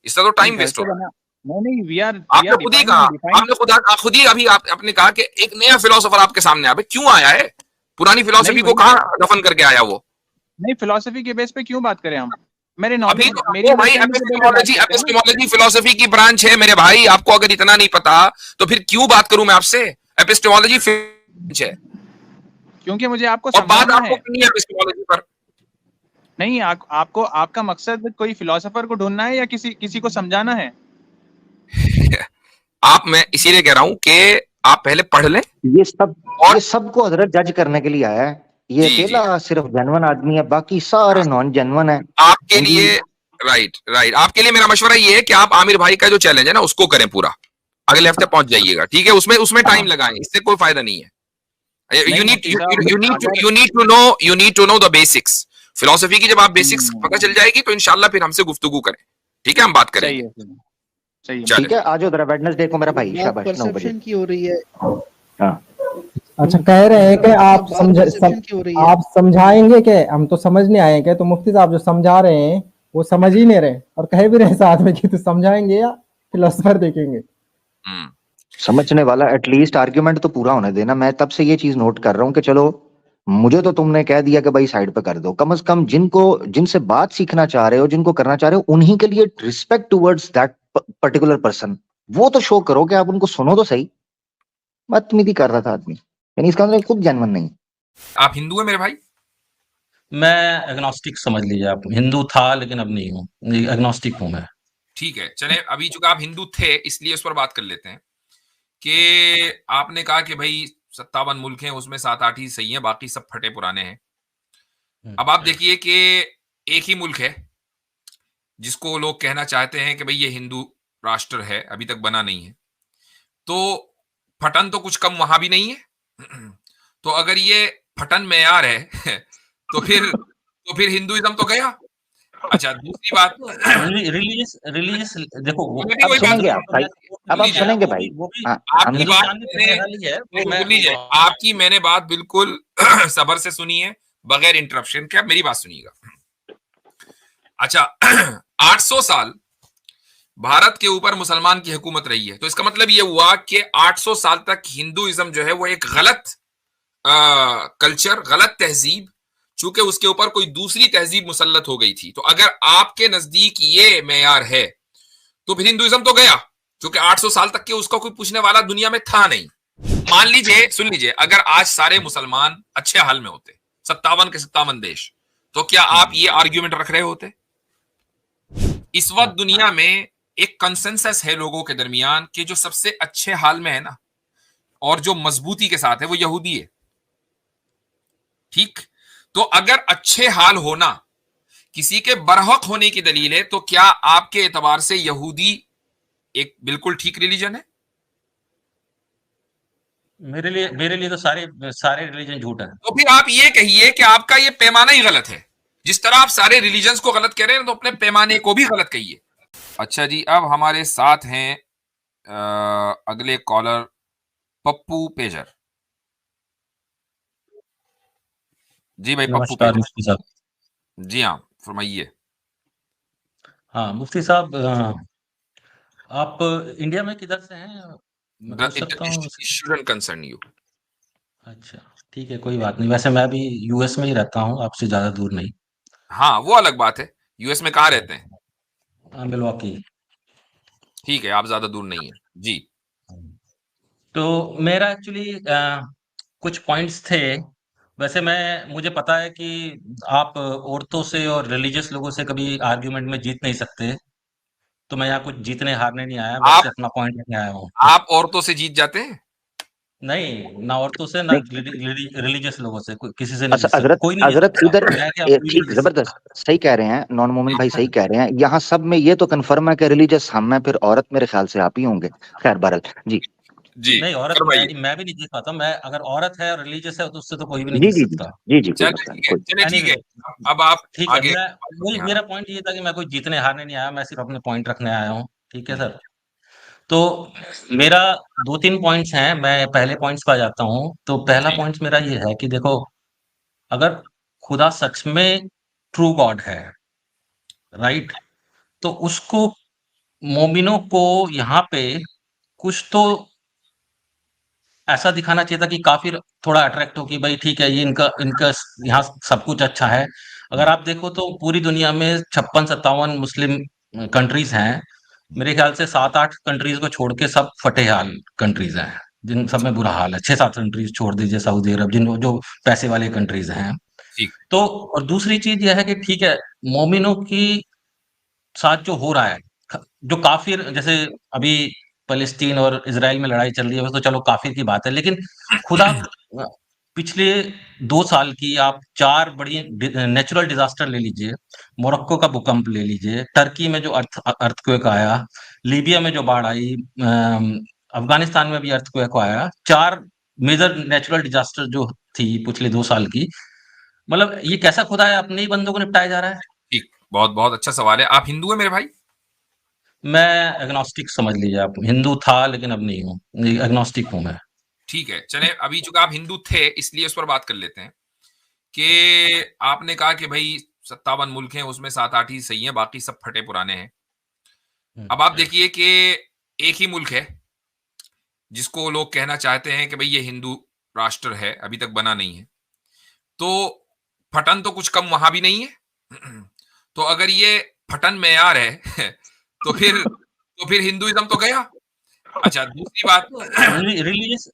इस तरह तो टाइम घर वेस्ट से हो रहा है। बना नहीं, वी आर आपने खुद ही कहा, आपने खुद ही अभी आपने कहा कि एक नया फिलोसोफर आपके सामने आया, क्यों आया है? पुरानी फिलोसफी को कहां दफन करके आया वो? नहीं, फिलोसफी के बेस पे क्यों बात करें हम? मेरे अभी नॉलेज, तो मेरी वो भाई अंडरस्टैंडिंग के बेस पे बात करते हैं ना। एपिस्टेमोलॉजी फिलोसफी की ब्रांच है मेरे भाई, आपको अगर इतना नहीं पता तो फिर क्यों बात करूं मैं आपसे? एपिस्टेमोलॉजी ब्रांच है क्योंकि मुझे आपको और बात समझाना आपको है। करनी है एपिस्टेमोलॉजी पर। नहीं, आपको आपका मकसद कोई फिलोसोफर को ढूंढना है या किसी को समझाना है? मैं इसीलिए कह रहा हूं कि आप पहले पढ़ लें। ये सबको हजरत जज करने के लिए आया है। ये जी, अकेला सिर्फ जेन्युइन आदमी है, बाकी सारे नॉन जेन्युइन है। आपके लिए राइट आपके लिए मेरा मशवरा ये है कि आप आमिर भाई का जो चैलेंज है ना उसको करें पूरा, अगले हफ्ते पहुंच जाइएगा, ठीक है? उसमें टाइम लगाएं, इससे कोई फायदा नहीं है। नहीं, मुफ्ती साहब, you need to know the basics. Philosophy की जब आप बेसिक्स पता चल जाएगी तो इंशाल्लाह फिर हमसे गुफ्तगू करें, ठीक है? हम बात सही करेंगे। है, सही है। चलें। ठीक है, आज जरा वेडनेसडे को मेरा भाई, बात शाबाश 9 बजे। परसेप्शन की हो रही है। हाँ अच्छा, कह रहे हैं कि आप बात परसेप्शन की हो रही है। आप समझाएंगे कि हम तो समझ नहीं आए क्या? तो मुफ्ती साहब जो समझा रहे हैं वो समझ ही नहीं रहे और कह भी रहे साथ में कि तो समझाएंगे या फिलोसफर देखेंगे। समझने वाला एटलीस्ट आर्ग्यूमेंट तो पूरा होने देना। मैं तब से ये चीज नोट कर रहा हूँ कि चलो मुझे तो तुमने कह दिया कि भाई साइड पे कर दो, कम से कम जिनसे बात सीखना चाह रहे हो, जिनको करना चाह रहे हो, उन्हीं के लिए respect towards that particular person वो तो शो करो कि आप उनको सुनो तो सही। बदतमीजी कर रहा था आदमी, यानी इसका मतलब खुद जेन्युइन नहीं। आप हिंदू है मेरे भाई? मैं एग्नोस्टिक समझ लीजिए आप। हिंदू था लेकिन अब नहीं हूँ, एग्नोस्टिक हूँ मैं। ठीक है, चले अभी चूंकि आप हिंदू थे इसलिए उस पर बात कर लेते हैं कि आपने कहा कि भाई 57 मुल्क हैं, उसमें 7-8 ही सही हैं, बाकी सब फटे पुराने हैं। अब आप देखिए कि एक ही मुल्क है जिसको लोग कहना चाहते हैं कि भाई ये हिंदू राष्ट्र है, अभी तक बना नहीं है, तो फटन तो कुछ कम वहां भी नहीं है। तो अगर ये फटन मेयार है तो फिर हिंदुइज्म तो गया। अच्छा, दूसरी बात रिलीजियस रिलीजियस देखो मैं भी अब वही बात सुनेंगे आप भाई, अब आप लीजिए, सुनेंगे वो भाई। भी वो भी हाँ, आपकी हमने बात हिंदुस्तान की मैंने खुशहाली है वो नहीं, मैं सुन लीजिए, आपकी मैंने बात बिल्कुल सब्र से सुनी है, बगैर इंटरप्शन के। आप मेरी बात सुनिएगा। अच्छा, 800 साल भारत के ऊपर मुसलमान की हुकूमत रही है, तो इसका मतलब यह हुआ कि 800 साल तक हिंदुइज्म जो है वो एक गलत कल्चर, गलत तहजीब, चूंकि उसके ऊपर कोई दूसरी तहजीब मुसल्लत हो गई थी। तो अगर आपके नजदीक ये मेयार है तो फिर हिंदुइज्म तो गया, क्योंकि 800 साल तक के उसका कोई पूछने वाला दुनिया में था नहीं। मान लीजिए, सुन लीजिए, अगर आज सारे मुसलमान अच्छे हाल में होते, 57 के 57 देश, तो क्या आप ये आर्ग्यूमेंट रख रहे होते? इस वक्त दुनिया में एक कंसेंसस है लोगों के दरमियान कि जो सबसे अच्छे हाल में है ना, और जो मजबूती के साथ है, वो यहूदी है। ठीक, तो अगर अच्छे हाल होना किसी के बरहक होने की दलील है, तो क्या आपके एतबार से यहूदी एक बिल्कुल ठीक रिलीजन है? मेरे लिए तो सारे सारे रिलीजन झूठ है। तो फिर आप ये कहिए कि आपका ये पैमाना ही गलत है। जिस तरह आप सारे रिलीजन्स को गलत कह रहे हैं, तो अपने पैमाने को भी गलत कहिए। अच्छा जी, अब हमारे साथ हैं अगले कॉलर पप्पू पेजर। जी भाई, पप्पू नमस्कार पेजर। मुफ्ती साहब। जी हाँ, फरमाइए। हाँ मुफ्ती साहब, आप इंडिया में किधर से हैं, मैं पूछ सकता हूँ? Shouldn't concern you. अच्छा, ठीक है, कोई बात नहीं। वैसे मैं भी यूएस में ही रहता हूँ, आपसे ज्यादा दूर नहीं। हाँ, वो अलग बात है। यूएस में कहाँ रहते हैं? हाँ, मिलवाकी। ठीक है, आप ज्यादा दूर नहीं है जी। तो मेरा एक्चुअली कुछ पॉइंट्स थे। वैसे मुझे पता है कि आप औरतों से और रिलीजियस लोगों से कभी आर्ग्यूमेंट में जीत नहीं सकते, तो मैं यहाँ कुछ जीतने हारने नहीं आया, बस आप अपना पॉइंट रखने आया हूँ। आप औरतों से जीत जाते हैं? नहीं, ना औरतों से, ना नहीं, रिलीजियस लोगों से, किसी से नहीं अच्छा जीत सकता, हजरत, कोई नहीं जीत हजरत सकता। इधर मैं क्या, कोई नहीं ठीक, जीत सकता। जबरदस्त सही कह रहे हैं, नॉन मोमिन भाई सही कह रहे हैं। यहाँ सब में ये तो कन्फर्म है कि रिलीजियस हम हैं, फिर औरत मेरे ख्याल से आप ही होंगे। खैर बहरल जी। जी, नहीं, औरत फरमाइए। मैं भी नहीं जीत पाता। मैं अगर औरत है और रिलीजियस है तो उससे तो कोई भी नहीं जी जीत जी जी सकता। जी जी, कोई चलिए मसला नहीं, ठीक है, कोई। चलिए ठीक है। एनीवे, अब आप ठीक है। आगे। मेरा पॉइंट ये था कि मैं कोई जीतने हारने नहीं आया, मैं सिर्फ अपने पॉइंट रखने आया हूँ। ठीक है सर। तो मेरा 2-3 पॉइंट्स हैं, मैं पहले पॉइंट्स पे आ जाता हूँ। तो पहला पॉइंट मेरा ये है कि देखो, अगर खुदा सच में ट्रू गॉड है, राइट, तो उसको, मोमिनों को यहाँ पे कुछ तो ऐसा दिखाना चाहिए था कि काफिर थोड़ा अट्रैक्ट हो कि भाई ठीक है, ये इनका इनका यहाँ सब कुछ अच्छा है। अगर आप देखो तो पूरी दुनिया में 56-57 मुस्लिम कंट्रीज हैं। मेरे ख्याल से 7-8 कंट्रीज को छोड़ के सब फटे हाल कंट्रीज हैं, जिन सब में बुरा हाल है। 6-7 कंट्रीज छोड़ दीजिए, सऊदी अरब, जिन जो पैसे वाले कंट्रीज हैं। ठीक। तो और दूसरी चीज यह है कि ठीक है, मोमिनों की साथ जो हो रहा है, जो काफिर, जैसे अभी फलस्तीन और इजराइल में लड़ाई चल रही है, वो तो चलो काफिर की बात है, लेकिन खुदा, पिछले 2 साल की आप 4 बड़ी नेचुरल डिजास्टर ले लीजिए। मोरक्को का भूकंप ले लीजिए, टर्की में जो अर्थक्वेक आया, लीबिया में जो बाढ़ आई, अफगानिस्तान में भी अर्थक्वेक आया। 4 मेजर नेचुरल डिजास्टर जो थी पिछले 2 साल की। मतलब ये कैसा खुदा है, अपने ही बंदों को निपटाया जा रहा है। ठीक, बहुत बहुत अच्छा सवाल है। आप हिंदू हैं मेरे भाई? मैं एग्नोस्टिक समझ लीजिए आप। हिंदू था लेकिन अब नहीं हूँ, एग्नोस्टिक हूँ मैं। ठीक है, चले, अभी चूंकि आप हिंदू थे इसलिए उस पर बात कर लेते हैं कि आपने कहा कि भाई 57 मुल्क हैं, उसमें 7-8 ही सही हैं, बाकी सब फटे पुराने हैं। अब आप देखिए कि एक ही मुल्क है जिसको लोग कहना चाहते हैं कि भाई ये हिंदू राष्ट्र है, अभी तक बना नहीं है, तो फटन तो कुछ कम वहां भी नहीं है। तो अगर ये फटन मेयार है तो फिर हिंदुइज्म तो गया। अच्छा, दूसरी बात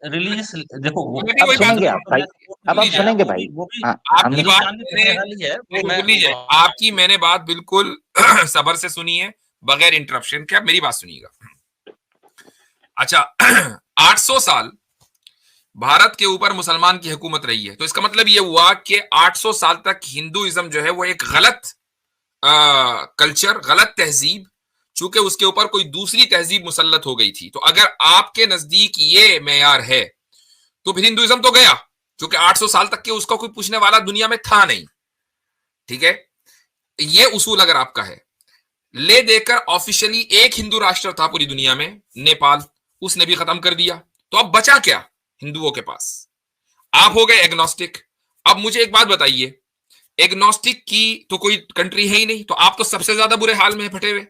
रिलीजियस देखो, मैं भी अब वही बात सुनेंगे आप भाई, अब आप सुनेंगे भाई। वो भी हाँ, आपकी हमने बात हिंदुस्तान की मैंने खुशहाली है वो नहीं, मैं सुन लीजिए, आपकी मैंने बात बिल्कुल सब्र से सुनी है, बगैर इंटरप्शन के। आप मेरी बात सुनिएगा। अच्छा, 800 साल भारत के ऊपर मुसलमान की हुकूमत रही है, तो इसका मतलब यह हुआ कि 800 साल तक हिंदुइज्म जो है वो एक गलत कल्चर, गलत तहजीब, चूंकि उसके ऊपर कोई दूसरी तहजीब मुसल्लत हो गई थी। तो अगर आपके नजदीक ये मेयार है तो फिर हिंदुइज्म तो गया, क्योंकि 800 साल तक के उसका कोई पूछने वाला दुनिया में था नहीं। ठीक है, ये उसूल अगर आपका है, ले देकर ऑफिशियली एक हिंदू राष्ट्र था पूरी दुनिया में, नेपाल, उसने भी खत्म कर दिया, तो अब बचा क्या हिंदुओं के पास? आप हो गए एग्नोस्टिक। अब मुझे एक बात बताइए, एग्नोस्टिक की तो कोई कंट्री है ही नहीं, तो आप तो सबसे ज्यादा बुरे हाल में फटे हुए।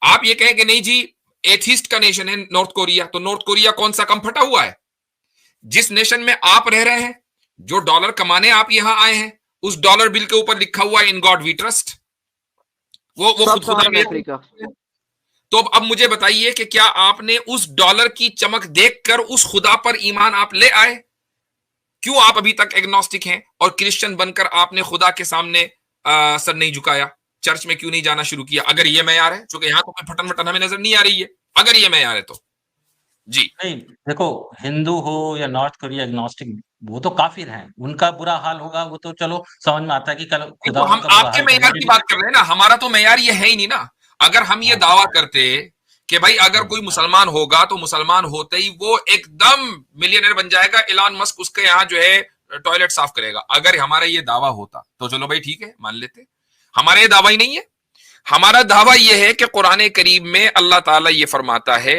आप ये कहें कि नहीं जी एथिस्ट का नेशन है नॉर्थ कोरिया, तो नॉर्थ कोरिया कौन सा कम फटा हुआ है? जिस नेशन में आप रह रहे हैं, जो डॉलर कमाने आप यहां आए हैं, उस डॉलर बिल के ऊपर लिखा हुआ है इन गॉड वी ट्रस्ट, वो खुद खुदा में। तो अब मुझे बताइए कि क्या आपने उस डॉलर की चमक देखकर उस खुदा पर ईमान आप ले आए? क्यों आप अभी तक एग्नोस्टिक हैं और क्रिश्चियन बनकर आपने खुदा के सामने सर नहीं झुकाया? चर्च में क्यों नहीं जाना शुरू किया? अगर ये मैयार है, क्योंकि यहां तो कोई फटन वटन हमें नजर नहीं आ रही है, अगर ये मैयार है तो जी। नहीं, देखो, हिंदू हो या नॉर्थ कोरिया एग्नोस्टिक, वो तो काफिर हैं, उनका बुरा हाल होगा, वो तो चलो समझ में आता है कि कल खुदा तो हम उनका बुरा आपके हाल मैयार करेगा। की बात कर रहे हैं ना, हमारा तो मैयार ये है ही नहीं ना। अगर हम ये दावा करते कि भाई अगर कोई मुसलमान होगा तो मुसलमान होते ही वो एकदम मिलियनर बन जाएगा, इलॉन मस्क उसके यहाँ जो है टॉयलेट साफ करेगा, अगर हमारा ये दावा होता तो चलो भाई ठीक है, मान लेते। हमारा ये दावा ही नहीं है। हमारा दावा यह है कि कुरान करीम में अल्लाह ताला ये फरमाता है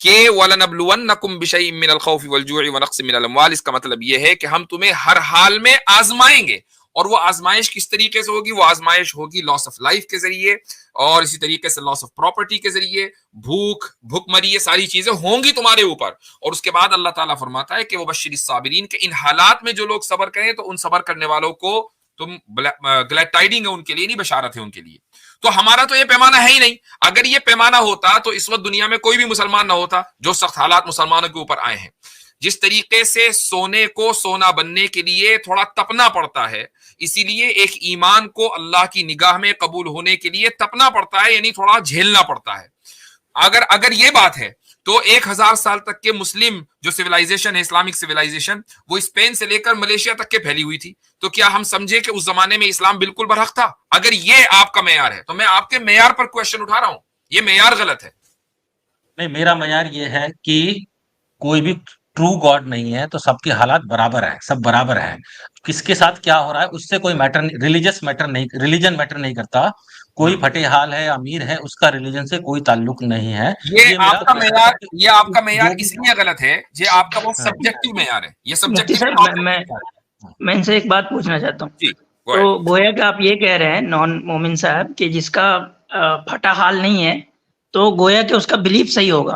कि वलनबलुवन्नकुम बिशैइन मिनल खौफि वल जुइ व नक्सिन मिनल अमवाल। इसका मतलब यह है कि हम तुम्हें हर हाल में आजमाएंगे, और वो आजमाइश किस तरीके से होगी? वो आजमाइश होगी लॉस ऑफ लाइफ के जरिए, और इसी तरीके से लॉस ऑफ प्रॉपर्टी के जरिए, भूखमरी, ये सारी चीजें होंगी तुम्हारे ऊपर। और उसके बाद अल्लाह ताला फरमाता है कि वो बश्शिरिस साबिरीन, के इन हालात में जो लोग सब्र करें तो उन सब्र करने वालों को तुम ग्लैड टाइडिंग है उनके लिए, नहीं बशारत है उनके लिए। तो हमारा तो ये पैमाना है ही नहीं। अगर ये पैमाना होता तो इस वक्त दुनिया में कोई भी मुसलमान ना होता। जो सख्त हालात मुसलमानों के ऊपर आए हैं, जिस तरीके से सोने को सोना बनने के लिए थोड़ा तपना पड़ता है, इसीलिए एक ईमान को अल्लाह की निगाह में कबूल होने के लिए तपना पड़ता है, यानी थोड़ा झेलना पड़ता है। अगर ये बात है तो 1000 साल तक के मुस्लिम जो सिविलाइजेशन है, इस्लामिक सिविलाइजेशन, वो स्पेन से लेकर मलेशिया तक के फैली हुई थी। तो क्या हम समझे कि उस जमाने में इस्लाम बिल्कुल बरहक था? अगर ये आपका मेयार है तो मैं आपके मेयार पर क्वेश्चन उठा रहा हूं, ये मेयार गलत है। नहीं, मेरा मयार ये है कि कोई भी ट्रू गॉड नहीं है, तो सबके हालात बराबर है, सब बराबर है। किसके साथ क्या हो रहा है उससे कोई मैटर नहीं, रिलीजन मैटर नहीं करता। कोई फटे हाल है, अमीर है, उसका रिलीजन से कोई ताल्लुक नहीं है। ये आपका मेयार, ये आपका मेयार जो भी- इसलिए गलत है, ये आपका बहुत सब्जेक्टिव मेयार है। ये मुफ्ती सब्जेक्टिव साहब, मैं इनसे एक बात पूछना चाहता हूँ। जी, तो गोया कि आप ये कह रहे हैं नॉन मोमिन साहब कि जिसका फटा हाल नहीं है तो गोया कि उसका बिलीफ सही होगा?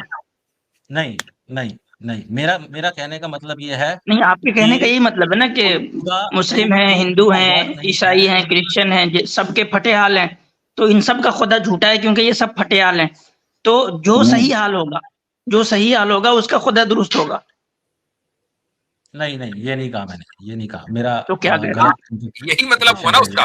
नहीं, नहीं, नहीं, मेरा कहने का मतलब ये है, नहीं, आपके कहने का यही मतलब है ना कि मुस्लिम हैं, हिंदू हैं, ईसाई हैं, क्रिश्चियन हैं, सबके फटे हाल हैं, तो इन सब का खुदा झूठा है क्योंकि ये सब फटे हाल हैं। तो जो सही हाल होगा उसका खुदा दुरुस्त होगा। नहीं, नहीं, ये नहीं कहा मैंने, ये नहीं कहा। मेरा तो क्या कह रहे हैं? यही मतलब हुआ ना उसका।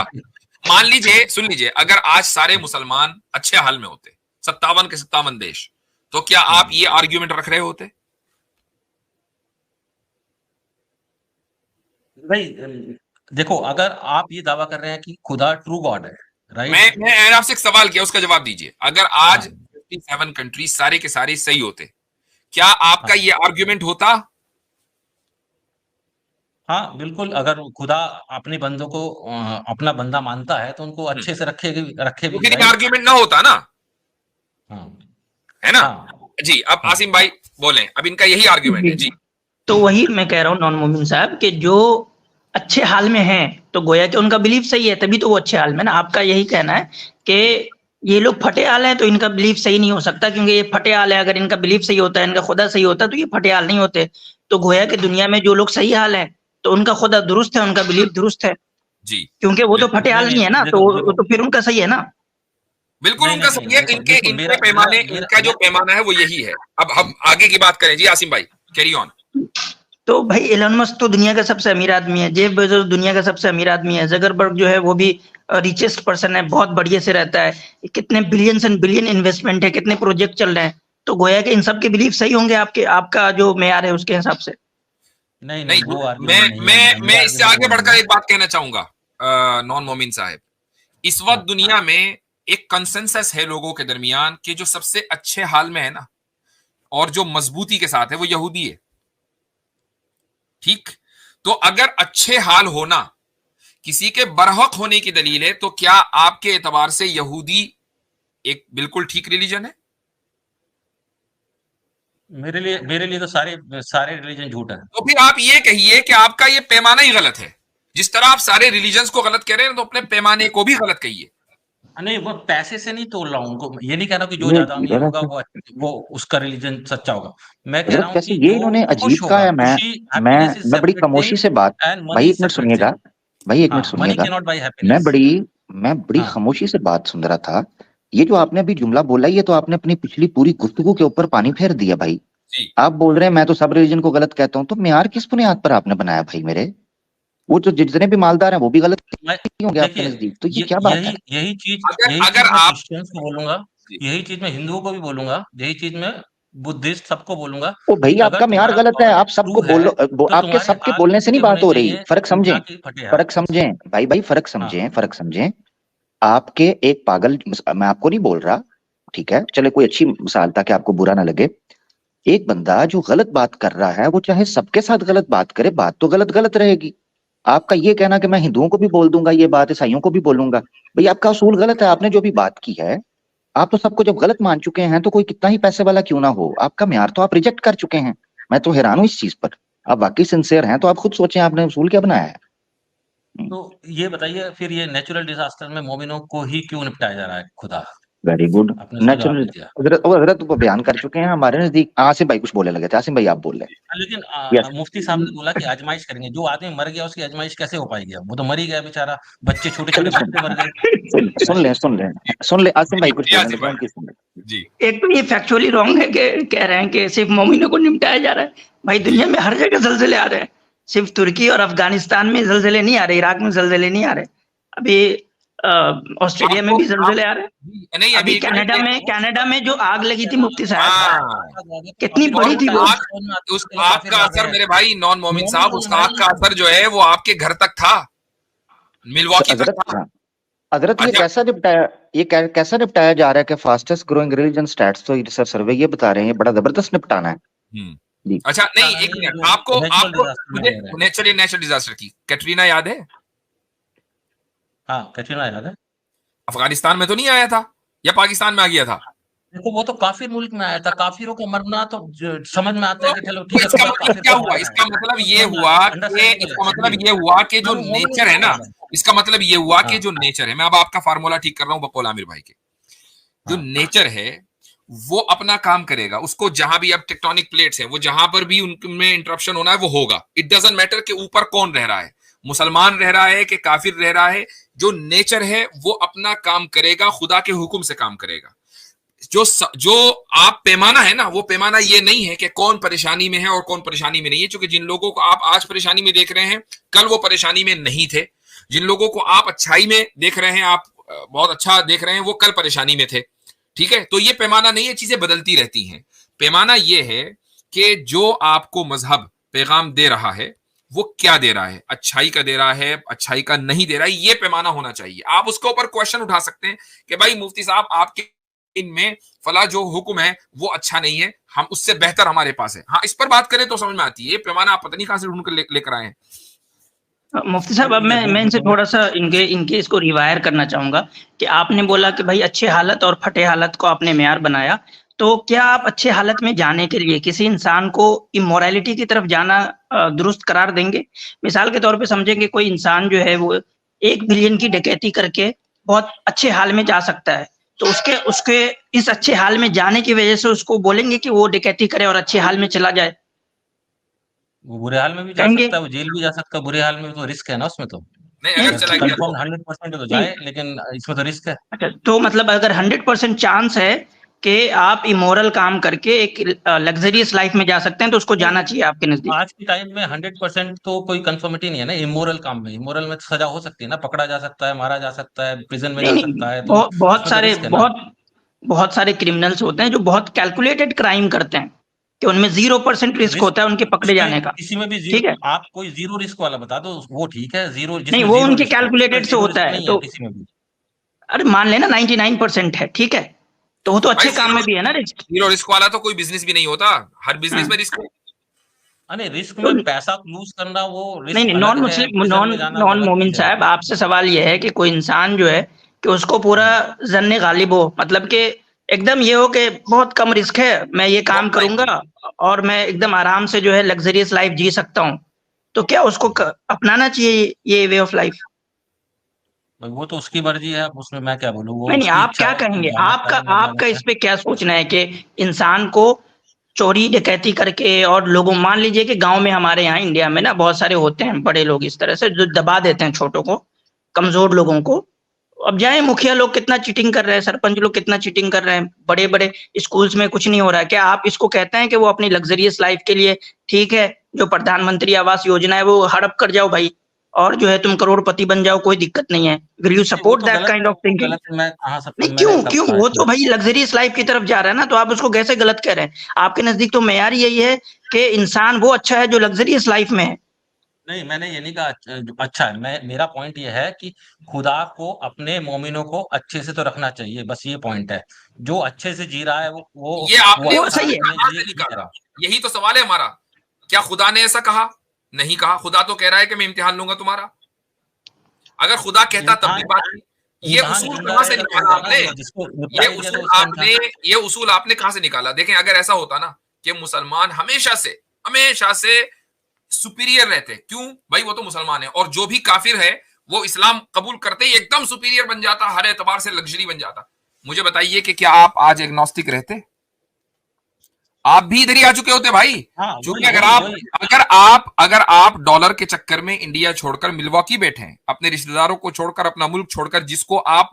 मान लीजिए, सुन लीजिए, अगर आज सारे मुसलमान अच्छे हाल में होते, 57 के 57 देश, तो क्या आप ये आर्ग्यूमेंट रख रहे होते? नहीं, देखो, अगर आप ये दावा कर रहे हैं कि खुदा ट्रू गॉड है, राइट? मैंने आपसे एक सवाल किया, उसका जवाब दीजिए। अगर आज 57 कंट्रीज सारे के सारे सही होते, क्या आपका ये आर्ग्यूमेंट होता? हाँ, बिल्कुल। अगर खुदा अपने बंदों को अपना बंदा मानता है तो उनको अच्छे से रखे तो भी, फिर ये राइट? आर्ग्यूमेंट ना होता ना, है ना? हाँ, जी, अब आसिम भाई बोलें, अब इनका यही आर्ग्यूमेंट है जी। तो वही मैं कह रहा हूँ नॉन मोमिन साहब कि जो अच्छे हाल में हैं तो गोया कि उनका बिलीफ सही है, तभी तो वो अच्छे हाल में ना। आपका यही कहना है कि ये लोग फटे हाल है तो इनका बिलीफ सही नहीं हो सकता क्योंकि ये फटे हाल है। अगर इनका बिलीफ सही होता है, इनका खुदा सही होता है तो ये फटे हाल नहीं होते। तो गोया कि दुनिया में जो लोग सही हाल है तो उनका खुदा दुरुस्त है, उनका बिलीफ दुरुस्त है जी, क्योंकि वो तो फटे हाल नहीं है ना, तो फिर उनका सही है ना। बिल्कुल उनका सही है। इनके पैमाने, इनका जो पैमाना है वो यही है। अब हम आगे की बात करें जी। आसिम भाई कैरी ऑन। तो भाई एलन मस्क तो दुनिया का सबसे अमीर आदमी है, जेफ बेजोस दुनिया का सबसे अमीर आदमी है, जकरबर्ग जो है वो भी रिचेस्ट पर्सन है, बहुत बढ़िया से रहता है, कितने बिलियंस एंड बिलियन इन्वेस्टमेंट है, कितने प्रोजेक्ट चल रहे हैं। तो गोया कि इन सब के बिलीफ सही होंगे आपका जो मेयार है उसके हिसाब से? नहीं, मैं इससे आगे बढ़कर एक बात कहना चाहूंगा नॉन मोमिन साहब। इस वक्त दुनिया में एक कंसेंसस है लोगों के दरमियान कि जो सबसे अच्छे हाल में है ना और जो मजबूती के साथ है वो यहूदी है। ठीक, तो अगर अच्छे हाल होना किसी के बरहक होने की दलील है, तो क्या आपके एतबार से यहूदी एक बिल्कुल ठीक रिलीजन है? मेरे लिए तो सारे रिलीजन झूठ है। तो फिर आप ये कहिए कि आपका ये पैमाना ही गलत है। जिस तरह आप सारे रिलीजन्स को गलत कह रहे हैं, तो अपने पैमाने को भी गलत कहिए। नहीं, वो पैसे से नहीं तोल रहा हूँ उनको, ये नहीं कह रहा कि जो ज्यादा अमीर होगा वो उसका रिलीजन सच्चा होगा। मैं कह रहा हूँ कैसे कि ये जो इन्होंने खुश अजीब कहा होगा, है। खुशी, मैं happiness is बड़ी separate खामोशी thing से बात, and money भाई is एक मिनट separate सुनिएगा, thing। भाई एक मिनट हाँ, money सुनिएगा। cannot buy मैं happiness। बड़ी हाँ, खामोशी से बात सुन रहा था। ये जो आपने अभी जुमला बोला, ये तो आपने अपनी पिछली पूरी गुफ्तगू के ऊपर पानी फेर दिया भाई। जी। आप बोल रहे हैं मैं तो सब रिलीजन को गलत कहता हूँ, तो मेयार किस बुनियाद पर आपने बनाया भाई मेरे? वो जो जितने भी मालदार हैं वो भी गलत नहीं होंगे आपके नजदीक? तो ये क्या बात है? यही चीज अगर मैं आप क्रिश्चियंस को बोलूंगा, यही चीज मैं हिंदुओं को भी बोलूंगा, यही चीज मैं बुद्धिस्ट सबको बोलूंगा ओ भाई कि अगर आपका मेयार तुम्हारा गलत है, गॉड आप सबको ट्रू है बोलो। तो आपके तुम्हारे सबके आग बोलने से नहीं फूटे बात होने हो रही। चाहिए, फर्क समझें, उनके आग फटे आग। फर्क समझें भाई फर्क समझें, फर्क समझें। आपके एक पागल, मैं आपको नहीं बोल रहा, ठीक है, चले कोई अच्छी मिसाल ताकि आपको बुरा ना लगे। एक बंदा जो गलत बात कर रहा है, वो चाहे सबके साथ गलत बात करे, बात तो गलत गलत रहेगी। आपका ये कहना कि मैं हिंदुओं को भी बोल दूंगा ये बात, ईसाइयों को भी बोलूंगा, भाई आपका असूल गलत है। आपने जो भी बात की है, आप तो सबको जब गलत मान चुके हैं, तो कोई कितना ही पैसे वाला क्यों ना हो, आपका म्यार तो आप रिजेक्ट कर चुके हैं। मैं तो हैरान हूं इस चीज पर। आप वाकई सिंसियर हैं तो आप खुद सोचें आपने असूल क्या बनाया है। तो ये बताइए, फिर ये नेचुरल डिजास्टर में मोमिनों को ही क्यों निपटाया जा रहा है खुदा? Very good. आपने उसका जवाब नेचुरल दे दिया। हजरत तो बयान कर चुके हैं हमारे नजदीक। आसिम भाई कुछ बोलने लगे थे। आसिम भाई आप बोल रहे हैं। लेकिन यस, मुफ्ती साहब ने बोला कि आजमाइश करेंगे। जो आदमी मर गया उसकी आजमाइश कैसे हो पाएगी? अब वो तो मर ही गया बेचारा, बच्चे छोटे छोटे बच्चे मर गए। सुन ले आसिम भाई कुछ जी, बोलने आसिम लगे भाई। उनकी सुन ले। जी। एक तो ये फैक्चुअली रॉन्ग है कि कह रहे हैं कि सिर्फ मोमिनों को निपटाया जा रहा है। भाई दुनिया में हर जगह जलजले आ रहे हैं, सिर्फ तुर्की और अफगानिस्तान में जलजले नहीं आ रहे, इराक में जलजले नहीं आ रहे, अभी ऑस्ट्रेलिया में भी जलजले आ रहे हैं। नहीं, अभी कनाडा में जो आग लगी थी मुफ्ती साहब, कितनी बड़ी थी वो। उस आग का असर मेरे भाई नॉन मोमिन साहब, उस आग का असर जो है वो आपके घर तक था, मिलवॉकी तक था। हजरत ये कैसा निपटाया, कैसा निपटाया जा रहा है कि फास्टेस्ट ग्रोइंग रिलीजन स्टैट्स तो रिसर्च सर्वे ये बता रहे हैं, बड़ा जबरदस्त निपटाना है। अच्छा नहीं, एक मिनट, आपको मुझे नेचुरल डिजास्टर की कैटरीना याद है? हाँ, कैटरीना याद है। अफगानिस्तान में तो नहीं आया था, या पाकिस्तान में आ गया था? देखो वो तो काफिर मुल्क में आया था, काफिरों का मरना तो समझ में आता है कि चलो ठीक है। इसका मतलब क्या हुआ? इसका मतलब ये हुआ कि जो नेचर है ना, इसका मतलब ये हुआ कि जो नेचर है, मैं अब आपका फार्मूला ठीक कर रहा हूं बकौल आमिर भाई के, जो नेचर है वो अपना काम करेगा। उसको जहां भी अब टेक्टोनिक प्लेट्स हैं, वो जहां पर भी उनमें इंटरप्शन होना है वो होगा। इट डजंट मैटर कि ऊपर कौन रह रहा है, मुसलमान रह रहा है कि काफिर रह रहा है, जो नेचर है वो अपना काम करेगा, खुदा के हुक्म से काम करेगा। जो आप पैमाना है ना, वो पैमाना ये नहीं है कि कौन परेशानी में है और कौन परेशानी में नहीं है, क्योंकि जिन लोगों को आप आज परेशानी में देख रहे हैं, कल वो परेशानी में नहीं थे। जिन लोगों को आप अच्छाई में देख रहे हैं, आप बहुत अच्छा देख रहे हैं, वो कल परेशानी में थे। ठीक है, तो ये पैमाना नहीं है, चीजें बदलती रहती हैं। पैमाना ये है कि जो आपको मजहब पैगाम दे रहा है वो क्या दे रहा है, अच्छाई का दे रहा है, अच्छाई का नहीं दे रहा है, ये पैमाना होना चाहिए। आप उसके ऊपर क्वेश्चन उठा सकते हैं कि भाई मुफ्ती साहब आपके इनमें फला जो हुक्म है वो अच्छा नहीं है, हम उससे बेहतर हमारे पास है। हाँ, इस पर बात करें तो समझ में आती है। ये पैमाना आप पता नहीं कहां से ढूंढ कर लेकर आए हैं। मुफ्ती साहब अब मैं इनसे थोड़ा सा इनके इसको रिवायर करना चाहूंगा कि आपने बोला कि भाई अच्छे हालत और फटे हालत को आपने मेयार बनाया, तो क्या आप अच्छे हालत में जाने के लिए किसी इंसान को इमोरलिटी की तरफ जाना दुरुस्त करार देंगे? मिसाल के तौर पे समझेंगे कोई इंसान जो है वो 1 बिलियन की डकैती करके बहुत अच्छे हाल में जा सकता है, तो उसके इस अच्छे हाल में जाने की वजह से उसको बोलेंगे कि वो डकैती करे और अच्छे हाल में चला जाए? वो बुरे हाल में भी जा सकता है, वो जेल भी जा सकता है। बुरे हाल में तो रिस्क है ना उसमें तो। नहीं, अगर चला गया तो 100% तो जाए, लेकिन इसमें तो रिस्क है। अच्छा, तो मतलब अगर 100% चांस है कि आप इमोरल काम करके एक लग्जरियस लाइफ में जा सकते हैं, तो उसको जाना चाहिए आपके नजदीक? आज के टाइम में 100% तो कोई कंफर्मिटी नहीं है ना इमोरल काम में। इमोरल में तो सजा हो सकती है ना, पकड़ा जा सकता है, मारा जा सकता है, प्रिजन में जा सकता है। तो बहुत सारे क्रिमिनल्स होते हैं जो बहुत कैलकुलेटेड क्राइम करते हैं कि उनमें 0% रिस्क होता है उनके पकड़े जाने का। किसी में भी ठीक है, आप कोई 0 रिस्क वाला बता दो, वो ठीक है। 0 नहीं, वो उनके कैलकुलेटेड से होता है। तो किसी में भी अरे मान लेना 99% है, ठीक है, तो वो तो अच्छे काम में भी है ना रिस्क। 0 रिस्क वाला तो कोई बिजनेस भी नहीं होता, हर बिजनेस में रिस्क है। अरे रिस्क तो में पैसा लूज करना वो नहीं रिस्क नहीं, अलग नॉन है, मुस्लिम प्रिजन नॉन में जाना नॉन अलग मोमिन चीज है। साहब, आपसे सवाल यह है कि कोई इंसान जो है कि उसको पूरा जन्ने गालिब हो, मतलब कि एकदम ये हो कि बहुत कम रिस्क है, मैं ये काम करूंगा और मैं एकदम आराम से जो है लग्जरियस लाइफ जी सकता हूँ, तो क्या उसको अपनाना चाहिए ये वे ऑफ लाइफ? भाई वो तो उसकी मर्जी है, अब उसमें मैं क्या बोलूँ, वो नहीं नहीं, उसकी आप इच्छा क्या है कि कहेंगे? जाना आपका चाहे ना जाना आपका इस चाहे। पे क्या सोचना है कि इंसान को चोरी डकैती करके, और लोगों, मान लीजिए कि गांव में हमारे यहाँ इंडिया में ना बहुत सारे होते हैं बड़े लोग इस तरह से जो दबा देते हैं छोटों को, कमजोर लोगों को। अब जाए मुखिया लोग कितना चीटिंग कर रहे हैं, सरपंच लोग कितना चीटिंग कर रहे हैं, बड़े बड़े स्कूल्स में कुछ नहीं हो रहा है, क्या आप इसको कहते हैं कि वो अपनी लग्जरियस लाइफ के लिए ठीक है, जो प्रधानमंत्री आवास योजना है वो हड़प कर जाओ भाई, और जो है तुम करोड़पति बन जाओ, कोई दिक्कत नहीं है? विल यू नहीं, वो सपोर्ट तो दैट गलत काइंड है, ऑफ वो थिंकिंग? गलत है, मैं कहाँ सब नहीं, मैंने क्यों कब क्यों? कहा वो कि तो भाई लग्जरियस लाइफ की तरफ जा रहा है ना, तो आप उसको कैसे गलत कह रहे हैं? आपके नजदीक तो मेयार यही है कि इंसान वो अच्छा है जो लग्जरियस लाइफ में है। नहीं, मैंने ये नहीं कहा अच्छा है, मैं मेरा पॉइंट ये है कि खुदा को अपने मोमिनों को अच्छे से तो रखना चाहिए, बस ये पॉइंट है। जो अच्छे से जी रहा है ये वो आपने वो अच्छा सही है, है। अपने कहाँ लिए से जी निकाला? रहा। यही तो सवाल है हमारा। क्या खुदा ने ऐसा कहा? नहीं कहा। खुदा तो कह रहा है कि मैं इम्तिहान लूंगा तुम्हारा। अगर खुदा कहता तब भी इम्तिहान बात नहीं। ये इम्तिहान उसूल जिंदा कहां से रहेगा तो निकाला होगा ना, आपने? जिसको ये रिप्लाई दिया तो उसूल उसका आपने इम्तिहान। ये उसूल आपने कहां से निकाला? देखें, अगर ऐसा होता ना कि मुसलमान हमेशा से सुपीरियर रहते, क्यों भाई? वो तो मुसलमान है, और जो भी काफिर है वो इस्लाम कबूल करते ही एकदम सुपीरियर बन जाता, हर एतबार से लग्जरी बन जाता। मुझे बताइए कि क्या आप आज एग्नोस्टिक रहते? आप भी इधर ही आ चुके होते भाई। हाँ, क्योंकि वही वही वही अगर आप डॉलर के चक्कर में इंडिया छोड़कर मिल्वॉकी बैठे हैं, अपने रिश्तेदारों को छोड़कर, अपना मुल्क छोड़कर, जिसको आप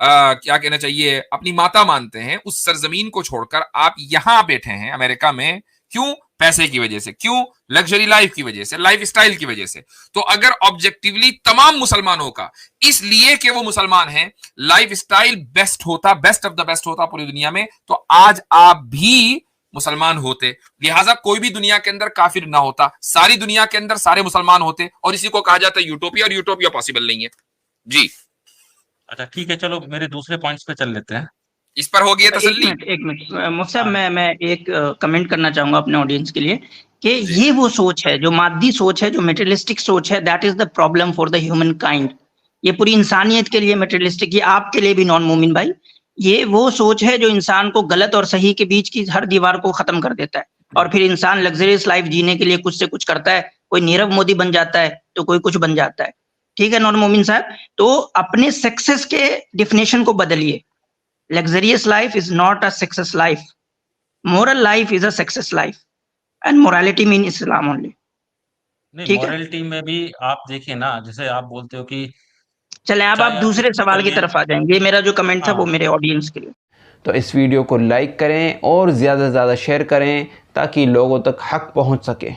क्या कहना चाहिए, अपनी माता मानते हैं, उस सरजमीन को छोड़कर आप यहां बैठे हैं अमेरिका में, क्यों? पैसे की वजह से। क्यों? लग्जरी लाइफ की वजह से, लाइफ स्टाइल की वजह से। तो अगर ऑब्जेक्टिवली तमाम मुसलमानों का इसलिए कि वो मुसलमान हैं लाइफ स्टाइल बेस्ट होता, बेस्ट ऑफ द बेस्ट होता पूरी दुनिया में, तो आज आप भी मुसलमान होते। लिहाजा कोई भी दुनिया के अंदर काफिर ना होता, सारी दुनिया के अंदर सारे मुसलमान होते, और इसी को कहा जाता है यूटोपिया, और यूटोपिया पॉसिबल नहीं है जी। अच्छा ठीक है, चलो मेरे दूसरे पॉइंट्स पे चल लेते हैं। इस पर हो गया एक तसल्ली? मिनट मुफ्ती साहब, हाँ। मैं एक कमेंट करना चाहूंगा अपने ऑडियंस के लिए कि जी। ये वो सोच है जो मादी सोच है, जो मेटेरियलिस्टिक सोच है, that is the problem for the human kind. ये पूरी इंसानियत के लिए मेटेरियलिस्टिक, ये आपके लिए भी नॉन मोमिन भाई, ये वो सोच है जो इंसान को गलत और सही के बीच की हर दीवार को खत्म कर देता है, और फिर इंसान लग्जरियस लाइफ जीने के लिए कुछ से कुछ करता है, कोई नीरव मोदी बन जाता है तो कोई कुछ बन जाता है। ठीक है नॉन मोमिन साहब, तो अपने सक्सेस के डिफिनेशन को बदलिए। Luxurious life is not a success life. Moral life is a success life. And morality mean Islam only. नहीं, ठीक है? मॉरलिटी में भी आप देखिए ना, जैसे आप बोलते हो कि चलें अब आप चाहे आप दूसरे कुछ भी सवाल कर की लें। तरफ आ जाएंगे। ये मेरा जो कमेंट था हाँ। वो मेरे ऑडियंस के लिए। तो इस वीडियो को लाइक करें और ज़्यादा से ज़्यादा शेयर करें ताकि लोगों तक हक पहुंच सके।